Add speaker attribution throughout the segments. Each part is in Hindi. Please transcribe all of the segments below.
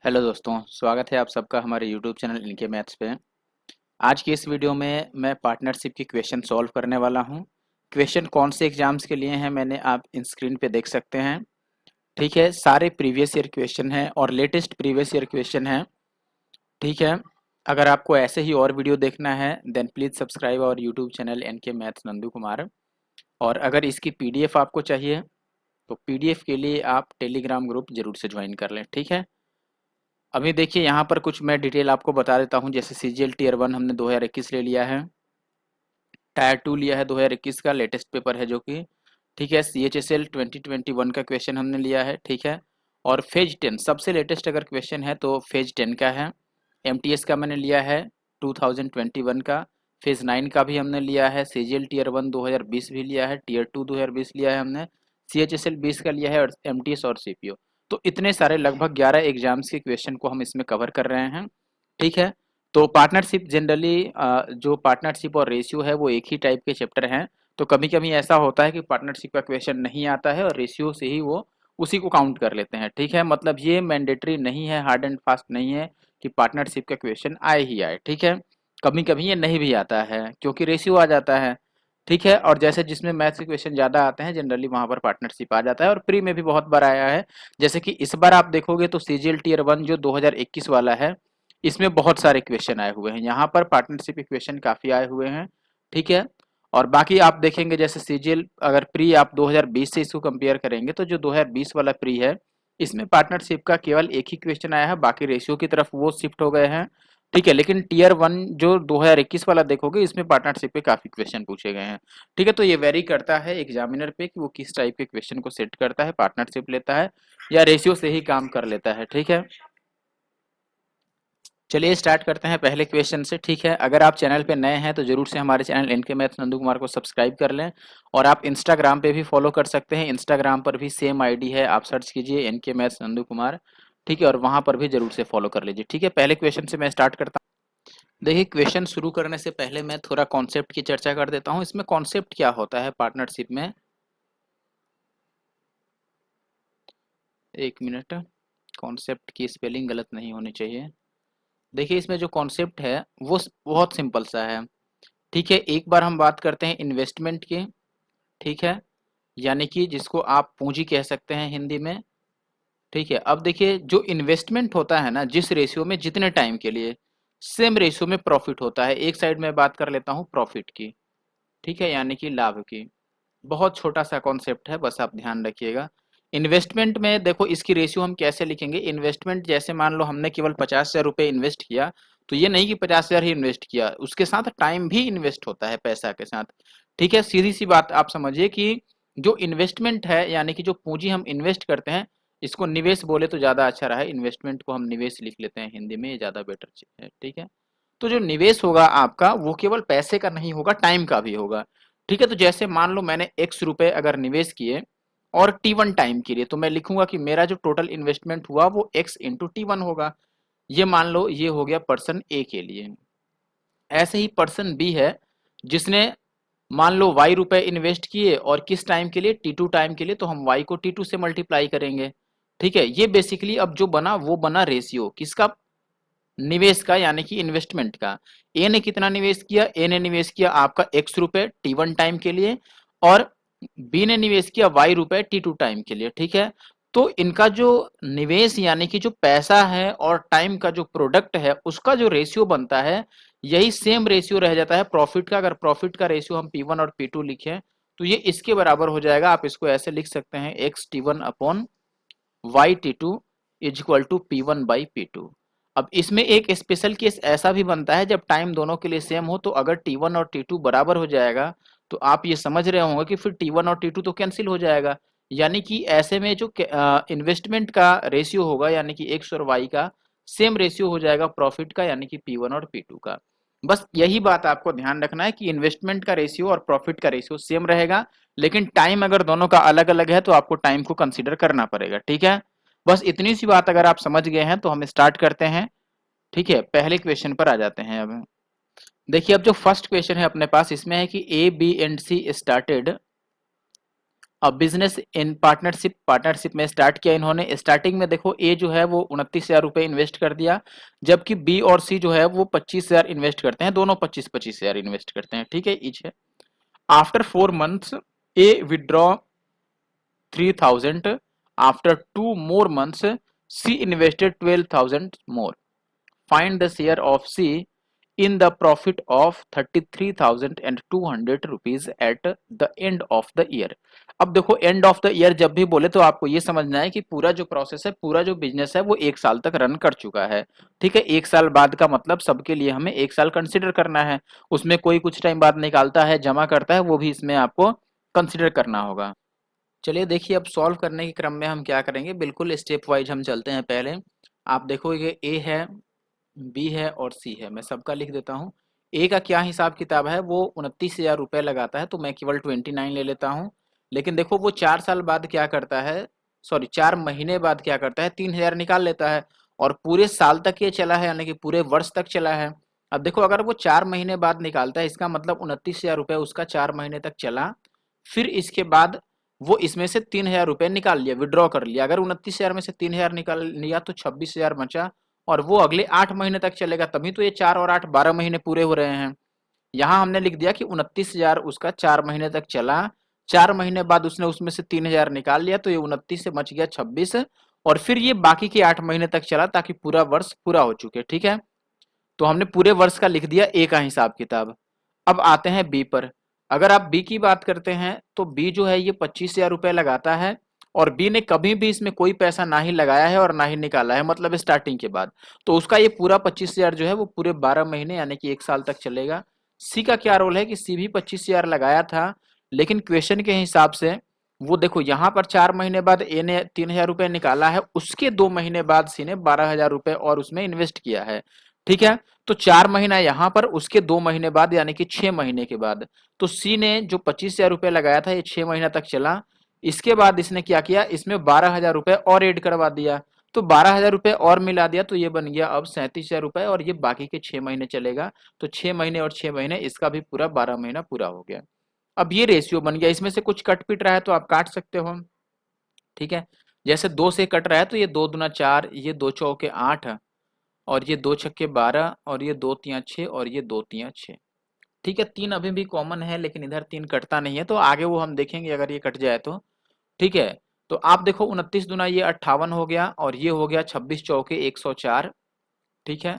Speaker 1: हेलो दोस्तों, स्वागत है आप सबका हमारे यूट्यूब चैनल इनके मैथ्स पे। आज की इस वीडियो में मैं पार्टनरशिप की क्वेश्चन सॉल्व करने वाला हूं। क्वेश्चन कौन से एग्जाम्स के लिए हैं मैंने आप इन स्क्रीन पे देख सकते हैं। ठीक है, सारे प्रीवियस ईयर क्वेश्चन हैं और लेटेस्ट प्रीवियस ईयर क्वेश्चन हैं। ठीक है, अगर आपको ऐसे ही और वीडियो देखना है then please subscribe our YouTube channel NK maths Nandu Kumar. और अगर इसकी पीडीएफ आपको चाहिए तो पीडीएफ के लिए आप टेलीग्राम ग्रुप जरूर से ज्वाइन कर लें। ठीक है, अभी देखिए यहाँ पर कुछ मैं डिटेल आपको बता देता हूँ। जैसे सीजीएल टीयर 1 हमने 2021 ले लिया है, टायर 2 लिया है 2021 का लेटेस्ट पेपर है जो कि ठीक है। सीएचएसएल 2021 का क्वेश्चन हमने लिया है। ठीक है, और फेज 10 सबसे लेटेस्ट अगर क्वेश्चन है तो फेज 10 का है। एमटीएस का मैंने लिया है 2021 का। फेज 9 का भी हमने लिया है। सीजीएल टीयर 1 2020 भी लिया है, टीयर 2 2020 लिया है हमने, सीएचएसएल 20 का लिया है और एमटीएस और सीपीओ। तो इतने सारे लगभग 11 एग्जाम्स के क्वेश्चन को हम इसमें कवर कर रहे हैं। ठीक है, तो पार्टनरशिप जनरली जो पार्टनरशिप और रेशियो है वो एक ही टाइप के चैप्टर हैं। तो कभी कभी ऐसा होता है कि पार्टनरशिप का क्वेश्चन नहीं आता है और रेशियो से ही वो उसी को काउंट कर लेते हैं। ठीक है, मतलब ये मैंडेटरी नहीं है, हार्ड एंड फास्ट नहीं है कि पार्टनरशिप का क्वेश्चन आए ही आए। ठीक है, कभी कभी ये नहीं भी आता है क्योंकि रेशियो आ जाता है। ठीक है, और जैसे जिसमें मैथ्स के क्वेश्चन ज़्यादा आते हैं जनरली वहाँ पर पार्टनरशिप आ जाता है और प्री में भी बहुत बार आया है। जैसे कि इस बार आप देखोगे तो सीजीएल टीयर 1 जो 2021 वाला है इसमें बहुत सारे क्वेश्चन आए हुए हैं। यहाँ पर पार्टनरशिप के क्वेश्चन काफ़ी आए हुए हैं। ठीक है, और बाकी आप देखेंगे जैसे सीजीएल अगर प्री आप 2020 से इसको कंपेयर करेंगे तो जो 2020 वाला प्री है इसमें पार्टनरशिप का केवल एक ही क्वेश्चन आया है, बाकी रेशियो की तरफ वो शिफ्ट हो गए हैं। ठीक है, लेकिन टीयर 1 जो 2021 वाला देखोगे इसमें पार्टनरशिप पे काफ़ी क्वेश्चन पूछे गए हैं। ठीक है, तो ये वेरी करता है एग्जामिनर पे कि वो किस टाइप के क्वेश्चन को सेट करता है, पार्टनरशिप लेता है या रेशियो से ही काम कर लेता है। ठीक है, चलिए स्टार्ट करते हैं पहले क्वेश्चन से। ठीक है, अगर आप चैनल पे नए हैं तो जरूर से हमारे channel NK maths Nandu Kumar को सब्सक्राइब कर लें और आप इंस्टाग्राम पे भी फॉलो कर सकते हैं। इंस्टाग्राम पर भी सेम आईडी है, आप सर्च कीजिए एनके मैथ्स नंदू कुमार। ठीक है, और वहां पर भी जरूर से फॉलो कर लीजिए। ठीक है, पहले क्वेश्चन से मैं स्टार्ट करता हूँ। देखिए, क्वेश्चन शुरू करने से पहले मैं थोड़ा कॉन्सेप्ट की चर्चा कर देता हूँ। इसमें कॉन्सेप्ट क्या होता है पार्टनरशिप में, एक मिनट, कॉन्सेप्ट की स्पेलिंग गलत नहीं होनी चाहिए। देखिए, इसमें जो कॉन्सेप्ट है वो बहुत सिंपल सा है। ठीक है, एक बार हम बात करते हैं इन्वेस्टमेंट की। ठीक है, यानी कि जिसको आप पूंजी कह सकते हैं हिंदी में। ठीक है, अब देखिए जो इन्वेस्टमेंट होता है ना, जिस रेशियो में जितने टाइम के लिए सेम रेशियो में प्रॉफिट होता है। एक साइड में बात कर लेता हूँ प्रॉफिट की। ठीक है, यानी कि लाभ की। बहुत छोटा सा कॉन्सेप्ट है, बस आप ध्यान रखिएगा। इन्वेस्टमेंट में देखो इसकी रेशियो हम कैसे लिखेंगे। इन्वेस्टमेंट जैसे मान लो हमने केवल 50,000 रुपये इन्वेस्ट किया, तो ये नहीं कि 50,000 ही इन्वेस्ट किया, उसके साथ टाइम भी इन्वेस्ट होता है पैसा के साथ। ठीक है, सीधी सी बात आप समझिए कि जो इन्वेस्टमेंट है यानी कि जो पूंजी हम इन्वेस्ट करते हैं, इसको निवेश बोले तो ज़्यादा अच्छा रहा है। इन्वेस्टमेंट को हम निवेश लिख लेते हैं हिंदी में, ये ज़्यादा बेटर चीज़ है। ठीक है, तो जो निवेश होगा आपका वो केवल पैसे का नहीं होगा, टाइम का भी होगा। ठीक है, तो जैसे मान लो मैंने x रुपए अगर निवेश किए और t1 टाइम के लिए, तो मैं लिखूंगा कि मेरा जो टोटल इन्वेस्टमेंट हुआ वो x इंटू t1 होगा। ये मान लो ये हो गया पर्सन ए के लिए। ऐसे ही पर्सन बी है जिसने मान लो y रुपए इन्वेस्ट किए और किस टाइम के लिए, t2 टाइम के लिए, तो हम y को t2 से मल्टीप्लाई करेंगे। ठीक है, ये बेसिकली अब जो बना वो बना रेशियो किसका, निवेश का, यानी कि इन्वेस्टमेंट का। ए ने कितना निवेश किया, ए ने निवेश किया आपका x रुपए t1 टाइम के लिए और बी ने निवेश किया y रुपए t2 टाइम के लिए। ठीक है, तो इनका जो निवेश यानी कि जो पैसा है और टाइम का जो प्रोडक्ट है उसका जो रेशियो बनता है, यही सेम रेशियो रह जाता है प्रॉफिट का। अगर प्रॉफिट का रेशियो हम P1 और P2 लिखें तो ये इसके बराबर हो जाएगा। आप इसको ऐसे लिख सकते हैं x t1 upon y t2 is equal to P1 by P2। अब इसमें एक स्पेशल केस ऐसा भी बनता है जब टाइम दोनों के लिए सेम हो, तो अगर T1 और T2 बराबर हो जाएगा तो आप ये समझ रहे होंगे कि फिर T1 और T2 तो कैंसिल हो जाएगा। यानी कि ऐसे में जो इन्वेस्टमेंट का रेशियो होगा यानी कि एक्स और वाई का सेम रेशियो हो जाएगा प्रॉफिट का, यानी कि P1 और P2 का। बस यही बात आपको ध्यान रखना है कि इन्वेस्टमेंट का रेशियो और प्रॉफिट का रेशियो सेम रहेगा, लेकिन टाइम अगर दोनों का अलग अलग है तो आपको टाइम को कंसिडर करना पड़ेगा। ठीक है, बस इतनी सी बात अगर आप समझ गए हैं तो हम स्टार्ट करते हैं। ठीक है, पहले क्वेश्चन पर आ जाते हैं। अब देखिए, अब जो फर्स्ट क्वेश्चन है अपने पास इसमें है कि A B and C started अब बिजनेस इन पार्टनरशिप में स्टार्ट किया इन्होंने। स्टार्टिंग में देखो ए जो है वो 29,000 रुपये इन्वेस्ट कर दिया, जबकि बी और सी जो है वो 25,000 इन्वेस्ट करते हैं, दोनों 25,000 इन्वेस्ट करते हैं, ठीक है, ईच है। After 4 months A withdraw 3,000, after 2 more months C invested 12,000 more, find the share of C in the profit of 33,200 rupees at the end of the year। अब देखो एंड ऑफ द ईयर जब भी बोले तो आपको ये समझना है कि पूरा जो प्रोसेस है, पूरा जो बिजनेस है वो 1 साल तक रन कर चुका है, ठीक है। 1 साल बाद का मतलब सबके लिए हमें 1 साल कंसिडर करना है, उसमें कोई कुछ टाइम बाद निकालता है, जमा करता है, वो भी इसमें आपको कंसिडर करना होगा। चलिए देखिए, अब सॉल्व करने के क्रम में हम क्या करेंगे, बिल्कुल स्टेप वाइज हम चलते हैं। पहले आप देखो ये ए है, बी है और सी है, मैं सबका लिख देता हूँ। ए का क्या हिसाब किताब है, वो 29,000 रुपये लगाता है, तो मैं केवल 29 ले लेता हूँ। लेकिन देखो वो 4 साल बाद क्या करता है, सॉरी 4 महीने बाद क्या करता है, 3,000 निकाल लेता है, और पूरे साल तक ये चला है, यानी कि पूरे वर्ष तक चला है। अब देखो अगर वो 4 महीने बाद निकालता है, इसका मतलब 29,000 रुपये उसका 4 महीने तक चला, फिर इसके बाद वो इसमें से 3,000 रुपये निकाल लिया, विड्रॉ कर लिया। अगर 29,000 में से 3,000 निकाल लिया तो 26,000 बचा, और वो अगले 8 महीने तक चलेगा, तभी तो ये 4 और 8 12 महीने पूरे हो रहे हैं। यहाँ हमने लिख दिया कि 29,000 उसका 4 महीने तक चला, 4 महीने बाद उसने उसमें से 3,000 निकाल लिया, तो ये 29 से बच गया 26, और फिर ये बाकी के 8 महीने तक चला ताकि पूरा वर्ष पूरा हो चुके, ठीक है। तो हमने पूरे वर्ष का लिख दिया ए का हिसाब किताब। अब आते हैं बी पर। अगर आप बी की बात करते हैं तो बी जो है ये 25,000 रुपये लगाता है, और बी ने कभी भी इसमें कोई पैसा ना ही लगाया है और ना ही निकाला है, मतलब स्टार्टिंग के बाद। तो उसका ये पूरा 25,000 जो है वो पूरे 12 महीने यानी कि 1 साल तक चलेगा। सी का क्या रोल है कि सी भी 25,000 लगाया था, लेकिन क्वेश्चन के हिसाब से वो देखो यहाँ पर 4 महीने बाद ए ने 3,000 रुपये निकाला है, उसके 2 महीने बाद सी ने 12,000 रुपये और उसमें इन्वेस्ट किया है, ठीक है। तो 4 महीना यहाँ पर, उसके 2 महीने बाद यानी कि 6 महीने के बाद, तो सी ने जो 25,000 रुपये लगाया था ये 6 महीना तक चला। इसके बाद इसने क्या किया, इसमें 12,000 रुपये और ऐड करवा दिया, तो 12,000 रुपये और मिला दिया, तो ये बन गया अब 37,000 रुपये, और ये बाकी के 6 महीने चलेगा। तो 6 महीने और 6 महीने, इसका भी पूरा 12 महीना पूरा हो गया। अब ये रेशियो बन गया, इसमें से कुछ कट पिट रहा है तो आप काट सकते हो, ठीक है। जैसे 2 से कट रहा है तो ये 2 दूना 4, ये 2 चौके 8, और ये 2 छक्के 12, और ये 2 तियां 6, और ये 2 तियां 6, ठीक है। 3 अभी भी कॉमन है, लेकिन इधर 3 कटता नहीं है, तो आगे वो हम देखेंगे अगर ये कट जाए तो, ठीक है। तो आप देखो 29 दूना ये 58 हो गया, और ये हो गया 26 चौके 104, ठीक है।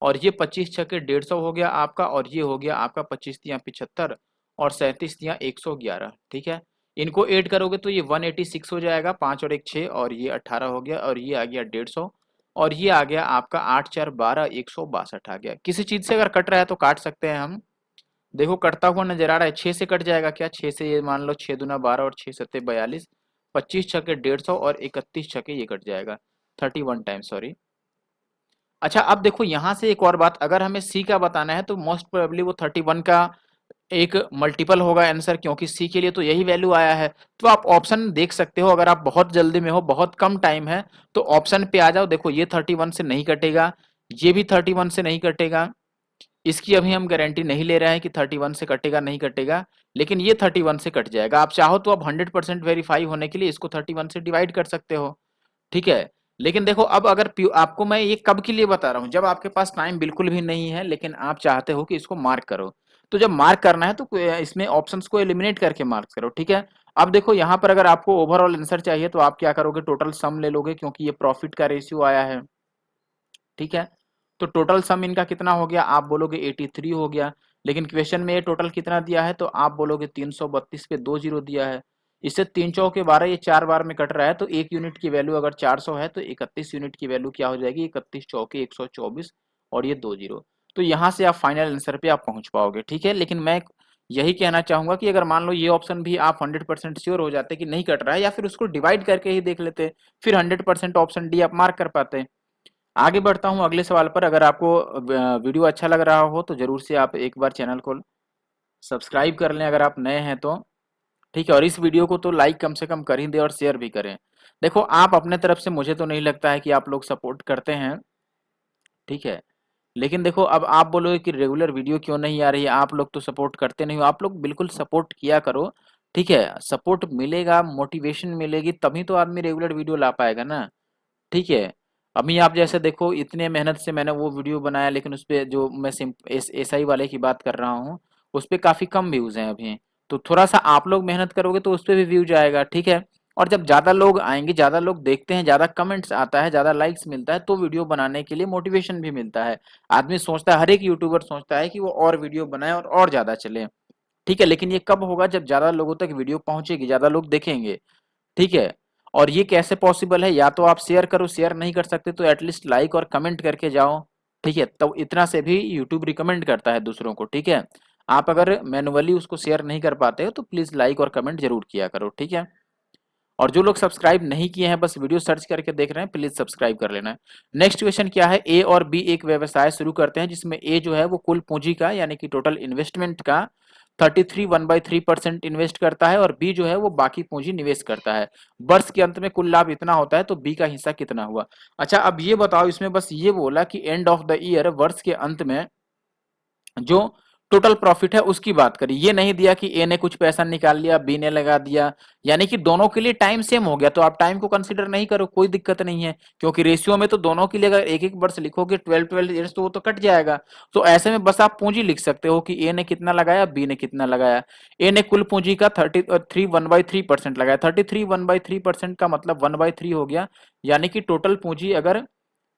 Speaker 1: और ये 25 छक्के 150 हो गया आपका, और ये हो गया आपका 25 तियां 75, और 37 तियां 111, ठीक है। इनको ऐड करोगे तो ये 186 हो जाएगा, 5 और 1 6, और ये 18 हो गया, और ये आ गया 150, और ये आ गया आपका 8 4 12 162 आ गया। किसी चीज से अगर कट रहा है तो काट सकते हैं हम। देखो कटता हुआ नजर आ रहा है, 6 से कट जाएगा क्या, 6 से ये मान लो 6 दूना 12 और 6 सत्ते 42, 25 छक्के 150 और 31 छक्के ये कट जाएगा, 31 टाइम, सॉरी। अच्छा अब देखो यहाँ से एक और बात, अगर हमें सी का बताना है तो मोस्ट प्रोबेबली वो 31 का एक मल्टीपल होगा आंसर, क्योंकि सी के लिए तो यही वैल्यू आया है। तो आप ऑप्शन देख सकते हो, अगर आप बहुत जल्दी में हो, बहुत कम टाइम है, तो ऑप्शन पे आ जाओ। देखो ये 31 से नहीं कटेगा, ये भी 31 से नहीं कटेगा, इसकी अभी हम गारंटी नहीं ले रहे हैं कि 31 से कटेगा नहीं कटेगा, लेकिन ये 31 से कट जाएगा। आप चाहो तो आप 100% वेरीफाई होने के लिए इसको 31 से डिवाइड कर सकते हो, ठीक है। लेकिन देखो अब अगर आपको मैं ये कब के लिए बता रहा हूँ, जब आपके पास टाइम बिल्कुल भी नहीं है, लेकिन आप चाहते हो कि इसको मार्क करो। तो जब मार्क करना है तो इसमें ऑप्शंस को एलिमिनेट करके मार्क करो, ठीक है। अब देखो यहाँ पर अगर आपको ओवरऑल आंसर चाहिए तो आप क्या करोगे, टोटल सम ले लोगे, क्योंकि ये प्रॉफिट का रेशियो आया है, ठीक है। तो टोटल सम इनका कितना हो गया, आप बोलोगे 83 हो गया, लेकिन क्वेश्चन में ये टोटल कितना दिया है, तो आप बोलोगे 332 पे 2 जीरो दिया है। इससे 3 चौके 12, ये 4 बार में कट रहा है, तो 1 यूनिट की वैल्यू अगर 400 है तो 31 यूनिट की वैल्यू क्या हो जाएगी, 31 चौके 124, और ये 2 जीरो। तो यहाँ से आप फाइनल आंसर पे आप पहुंच पाओगे, ठीक है। लेकिन मैं यही कहना चाहूंगा कि अगर मान लो ये ऑप्शन भी आप 100% श्योर हो जाते कि नहीं कट रहा है, या फिर उसको डिवाइड करके ही देख लेते, फिर 100% ऑप्शन डी आप मार्क कर पाते। आगे बढ़ता हूँ अगले सवाल पर। अगर आपको वीडियो अच्छा लग रहा हो तो जरूर से आप एक बार चैनल को सब्सक्राइब कर लें अगर आप नए हैं तो, ठीक है। और इस वीडियो को तो लाइक कम से कम कर ही दें और शेयर भी करें। देखो आप अपने तरफ से, मुझे तो नहीं लगता है कि आप लोग सपोर्ट करते हैं, ठीक है। लेकिन देखो अब आप बोलोगे कि रेगुलर वीडियो क्यों नहीं आ रही है, आप लोग तो सपोर्ट करते नहीं हो, आप लोग बिल्कुल सपोर्ट किया करो, ठीक है, सपोर्ट मिलेगा, मोटिवेशन मिलेगी, तभी तो आदमी रेगुलर वीडियो ला पाएगा ना। ठीक है, अभी आप जैसे देखो इतने मेहनत से मैंने वो वीडियो बनाया, लेकिन उस पे जो मैं एसआई वाले की बात कर रहा हूँ, उस पे काफी कम व्यूज हैं अभी। तो थोड़ा सा आप लोग मेहनत करोगे तो उस पे भी व्यूज आएगा। ठीक है, और जब ज्यादा लोग आएंगे, ज्यादा लोग देखते हैं, ज्यादा कमेंट्स आता है, ज्यादा लाइक्स मिलता है, तो वीडियो बनाने के लिए मोटिवेशन भी मिलता है। आदमी सोचता है, हर एक यूट्यूबर सोचता है कि वो और वीडियो बनाए और ज्यादा चले। ठीक है, लेकिन ये कब होगा? जब ज्यादा लोगों तक वीडियो पहुंचेगी, ज्यादा लोग देखेंगे। ठीक है, और ये कैसे पॉसिबल है? या तो आप शेयर करो, शेयर नहीं कर सकते तो एटलीस्ट लाइक और कमेंट करके जाओ। ठीक है, तो इतना से भी यूट्यूब रिकमेंड करता है दूसरों को। ठीक है, आप अगर मैनुअली उसको शेयर नहीं कर पाते हो तो प्लीज लाइक और कमेंट जरूर किया करो। ठीक है, और जो लोग सब्सक्राइब नहीं किए हैं, बस वीडियो सर्च करके देख रहे हैं, प्लीज सब्सक्राइब कर लेना है। नेक्स्ट क्वेश्चन क्या है? ए और बी एक व्यवसाय शुरू करते हैं जिसमें ए जो है वो कुल पूंजी का यानी कि टोटल इन्वेस्टमेंट का 33 1/3% इन्वेस्ट करता है, और बी जो है वो बाकी पूंजी निवेश करता है। वर्ष के अंत में कुल लाभ इतना होता है, तो बी का हिस्सा कितना हुआ? अच्छा, अब ये बताओ, इसमें बस ये बोला कि एंड ऑफ द ईयर, वर्ष के अंत में जो टोटल प्रॉफिट है उसकी बात करी। ये नहीं दिया कि ए ने कुछ पैसा निकाल लिया, बी ने लगा दिया, यानी कि दोनों के लिए टाइम सेम हो गया, तो आप टाइम को कंसीडर नहीं करो, कोई दिक्कत नहीं है, क्योंकि रेशियो में तो दोनों के लिए अगर एक एक वर्ष लिखोगे 12 12 ईयर्स, तो वो तो कट जाएगा। तो ऐसे में बस आप पूंजी लिख सकते हो कि ए ने कितना लगाया, बी ने कितना लगाया। ए ने कुल पूंजी का 33 1/3% लगाया। 33 1/3% का मतलब 1/3 हो गया, यानी कि टोटल पूंजी अगर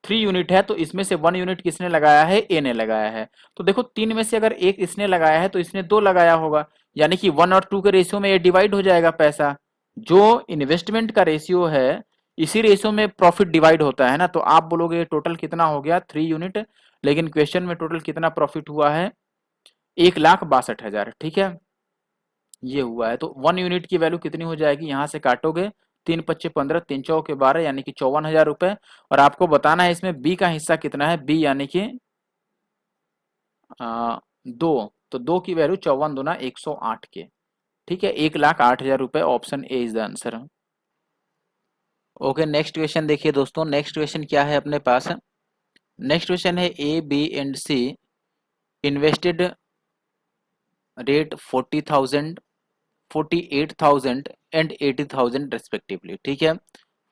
Speaker 1: 3 यूनिट है तो इसमें से 1 यूनिट किसने लगाया है? ए ने लगाया है। तो देखो, 3 में से अगर एक इसने लगाया है तो इसने 2 लगाया होगा, यानी कि 1 और 2 के रेशियो में ये डिवाइड हो जाएगा पैसा। जो इन्वेस्टमेंट का रेशियो है, इसी रेशियो में प्रॉफिट डिवाइड होता है ना। तो आप बोलोगे टोटल कितना हो गया? 3 यूनिट, लेकिन क्वेश्चन में टोटल कितना प्रॉफिट हुआ है? 1,62,000। ठीक है, ये हुआ है। तो 1 यूनिट की वैल्यू कितनी हो जाएगी? यहाँ से काटोगे, 3 × 5 = 15, 3 × 4 = 12, यानी कि 54,000 रुपए। और आपको बताना है इसमें बी का हिस्सा कितना है। बी यानी कि 2, तो 2 की वैल्यू 54 × 2 = 108 के। ठीक है, 1,08,000 रुपए। Option A is the answer. Okay, next question देखिए दोस्तों। नेक्स्ट क्वेश्चन क्या है अपने पास? नेक्स्ट क्वेश्चन है A B and C invested rate 40,000, 48,000 and 80,000 respectively. ठीक है,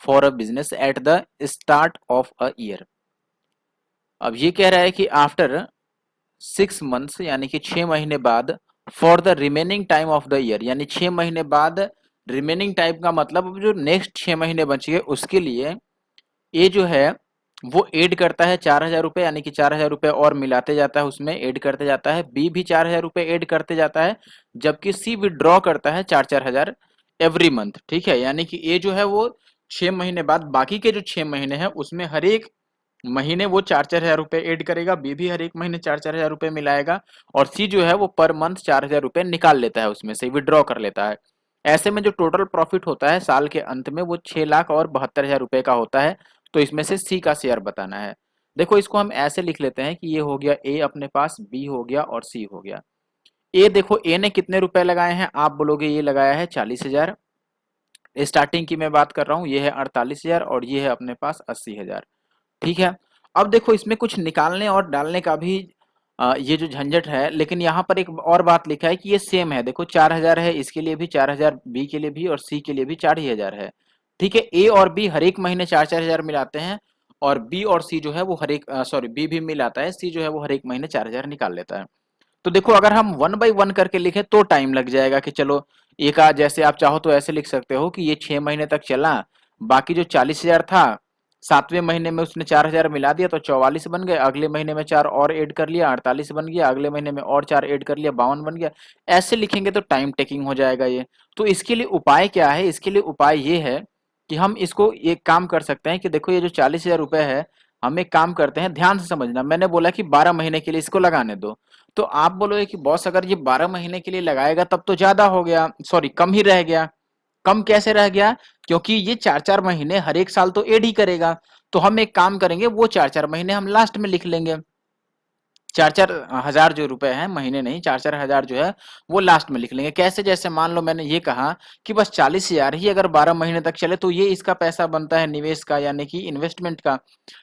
Speaker 1: for a business at the start of a year. अब ये कह रहा है कि आफ्टर 6 मंथ्स, यानी कि 6 महीने बाद, for the remaining time of the year, यानी 6 महीने बाद रिमेनिंग टाइम का मतलब अब जो नेक्स्ट 6 महीने बचे उसके लिए ए जो है वो ऐड करता है 4,000 रुपए, यानी कि 4,000 रुपए और मिलाते जाता है, उसमें ऐड करते जाता है। बी भी 4,000 रुपए ऐड करते जाता है, जबकि सी विड्रॉ करता है 4-4 हजार एवरी मंथ। ठीक है, यानी कि ए जो है वो 6 महीने बाद बाकी के जो 6 महीने हैं उसमें हर एक महीने वो 4-4 हजार रुपए ऐड करेगा, बी भी हर एक महीने 4-4 हजार रुपए मिलाएगा, और सी जो है वो पर मंथ 4,000 रुपए निकाल लेता है, उसमें से विड्रॉ कर लेता है। ऐसे में जो टोटल प्रॉफिट होता है साल के अंत में वो 6,72,000 रुपए का होता है। तो इसमें से सी का शेयर बताना है। देखो, इसको हम ऐसे लिख लेते हैं कि ये हो गया ए अपने पास, बी हो गया और सी हो गया। ए देखो, ए ने कितने रुपए लगाए हैं? आप बोलोगे ये लगाया है 40,000। स्टार्टिंग की मैं बात कर रहा हूँ, ये है 48,000 और ये है अपने पास 80,000। ठीक है, अब देखो इसमें कुछ निकालने और डालने का भी ये जो झंझट है, लेकिन यहाँ पर एक और बात लिखा है कि ये सेम है। देखो 4,000 है, इसके लिए भी 4,000, बी के लिए भी और सी के लिए भी 4,000 है। ठीक है, ए और बी हर एक महीने 4-4 हजार मिलाते हैं, और बी और सी जो है वो हर एक सॉरी बी भी मिलाता है, सी जो है वो हर एक महीने 4,000 निकाल लेता है। तो देखो, अगर हम 1/1 करके लिखें तो टाइम लग जाएगा कि चलो एक जैसे आप चाहो तो ऐसे लिख सकते हो कि ये 6 महीने तक चला, बाकी जो 40,000 था 7वें महीने में उसने 4,000 मिला दिया तो 44 बन गए, अगले महीने में 4 और ऐड कर लिया 48 बन गया, अगले महीने में और 4 ऐड कर लिया 52 बन गया। ऐसे लिखेंगे तो टाइम टेकिंग हो जाएगा ये। तो इसके लिए उपाय क्या है? इसके लिए उपाय ये है कि हम इसको एक काम कर सकते हैं कि देखो ये जो 40,000 रुपए है, हम एक काम करते हैं, ध्यान से समझना। मैंने बोला कि 12 महीने के लिए इसको लगाने दो, तो आप बोलोगे कि बॉस अगर ये 12 महीने के लिए लगाएगा तब तो ज्यादा हो गया, सॉरी कम ही रह गया। कम कैसे रह गया? क्योंकि ये 4-4 महीने हर एक साल तो ऐड ही करेगा। तो हम एक काम करेंगे, वो 4-4 महीने हम लास्ट में लिख लेंगे। 4-4 हजार जो रुपए हैं, महीने नहीं, 4-4 हजार जो है वो लास्ट में लिख लेंगे। कैसे? जैसे मान लो मैंने ये कहा कि बस 40,000 ही अगर 12 महीने तक चले तो ये इसका पैसा बनता है निवेश का, यानी कि इन्वेस्टमेंट का।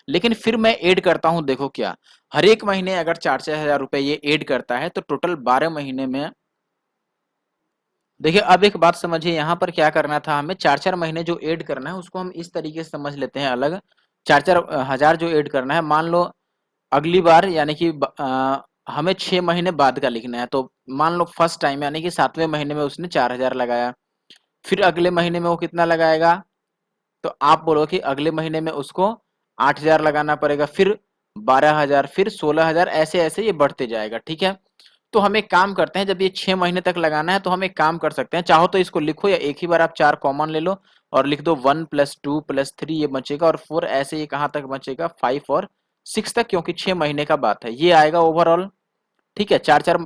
Speaker 1: लेकिन फिर मैं ऐड करता हूं, देखो क्या, हर एक महीने अगर 4-4 हजार रुपए ये ऐड करता है तो टोटल 12 महीने में देखिए अब एक बात समझिए, यहाँ पर क्या करना था हमें, 4-4 महीने जो ऐड करना है उसको हम इस तरीके से समझ लेते हैं अलग। 4-4 हजार जो ऐड करना है, मान लो अगली बार यानी कि हमें 6 महीने बाद का लिखना है, तो मान लो फर्स्ट टाइम यानी कि 7वें महीने में उसने 4 हजार लगाया, फिर अगले महीने में वो कितना लगाएगा, तो आप बोलो कि अगले महीने में उसको 8 हजार लगाना पड़ेगा, फिर 12 हजार, फिर 16 हजार, ऐसे ऐसे ये बढ़ते जाएगा, ठीक है। तो हम एक काम करते हैं, जब ये 6 महीने तक लगाना है तो हम एक काम कर सकते हैं, चाहो तो इसको लिखो या एक ही बार आप 4 कॉमन ले लो और लिख दो 1+2+3 ये बचेगा, और 4 ऐसे ये कहाँ तक बचेगा, 5 और 6 तक, क्योंकि 6 महीने का बात है, ये आएगा ओवरऑल। ठीक है, 4-4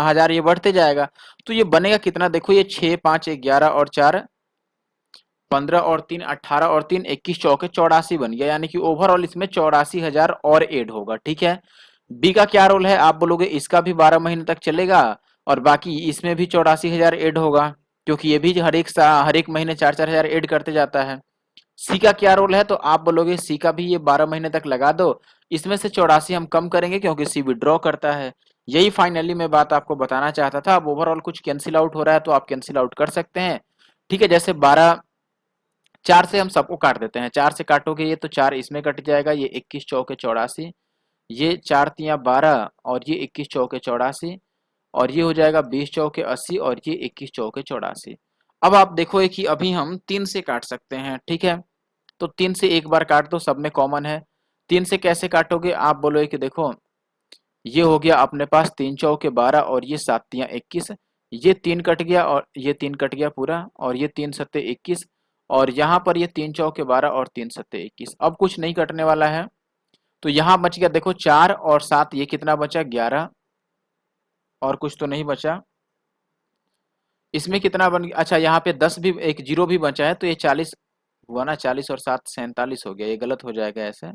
Speaker 1: हजार ये बढ़ते जाएगा। तो ये बनेगा कितना, देखो ये 6, 5, 11 और 4, 15 और 3, 18 और 3, 21, 24, 84 बन गया, यानी कि ओवरऑल इसमें 84 हजार और ऐड होगा, ठीक है। बी का क्या रोल है, आप बोलोगे इसका भी 12 महीने तक चलेगा और बाकी इसमें भी 84 हजार ऐड होगा, क्योंकि ये भी हर एक महीने 4-4 हजार ऐड करते जाता है। सी का क्या रोल है, तो आप बोलोगे सी का भी ये 12 महीने तक लगा दो, इसमें से 84 हम कम करेंगे क्योंकि सी विड्रॉ करता है। यही फाइनली मैं बात आपको बताना चाहता था। अब ओवरऑल कुछ कैंसिल आउट हो रहा है तो आप कैंसिल आउट कर सकते हैं, ठीक है। जैसे 12, 4 से हम सबको काट देते हैं, 4 से काटोगे ये तो 4 इसमें कट जाएगा, ये 21 चौके 84, ये 4 तियां 12 और ये 21 चौके 84, और ये हो जाएगा 20 चौके 80 और ये 21 चौके 84। अब आप देखो कि अभी हम 3 से काट सकते हैं, ठीक है। तो 3 से एक बार काट दो, सब में कॉमन है। 3 से कैसे काटोगे, आप बोलोगे कि देखो ये हो गया अपने पास 3 चौके 12 और ये 7 तियां 21, ये 3 कट गया और ये 3 कट गया पूरा, और ये 3 सत्ते 21, और यहाँ पर ये 3 चौके 12 और 3 सत्ते 21, अब कुछ नहीं कटने वाला है। तो यहाँ बच गया देखो 4 और 7, ये कितना बचा 11, और कुछ तो नहीं बचा। इसमें कितना बन गया, अच्छा यहाँ पे 10 भी, एक जीरो भी बचा है, तो ये 40 हुआ ना, 40 और 7 47 हो गया, ये गलत हो जाएगा ऐसे,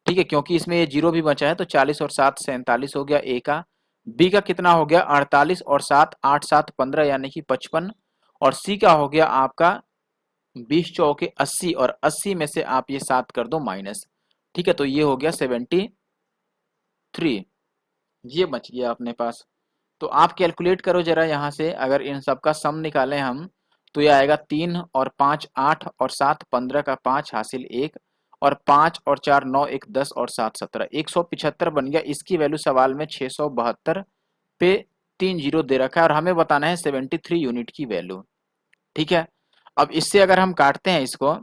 Speaker 1: ठीक है, क्योंकि इसमें ये जीरो भी बचा है, तो 40 और 7 47 हो गया ए का। बी का कितना हो गया 48 और 7 8 7 15 यानी कि 55, और सी का हो गया आपका 20 चौके 80, और 80 में से आप ये 7 कर दो माइनस, ठीक है, तो ये हो गया 73, ये बच गया अपने पास। तो आप कैलकुलेट करो जरा यहाँ से, अगर इन सब का सम निकालें हम, तो ये आएगा 3 और 5 8 और 7 15 का 5 हासिल 1, और 5 और 4 9 1 10 और 7 17, 175 बन गया। इसकी वैल्यू सवाल में 672 पे 3 जीरो दे रखा है और हमें बताना है 73 यूनिट की वैल्यू, ठीक है। अब इससे अगर हम काटते हैं इसको,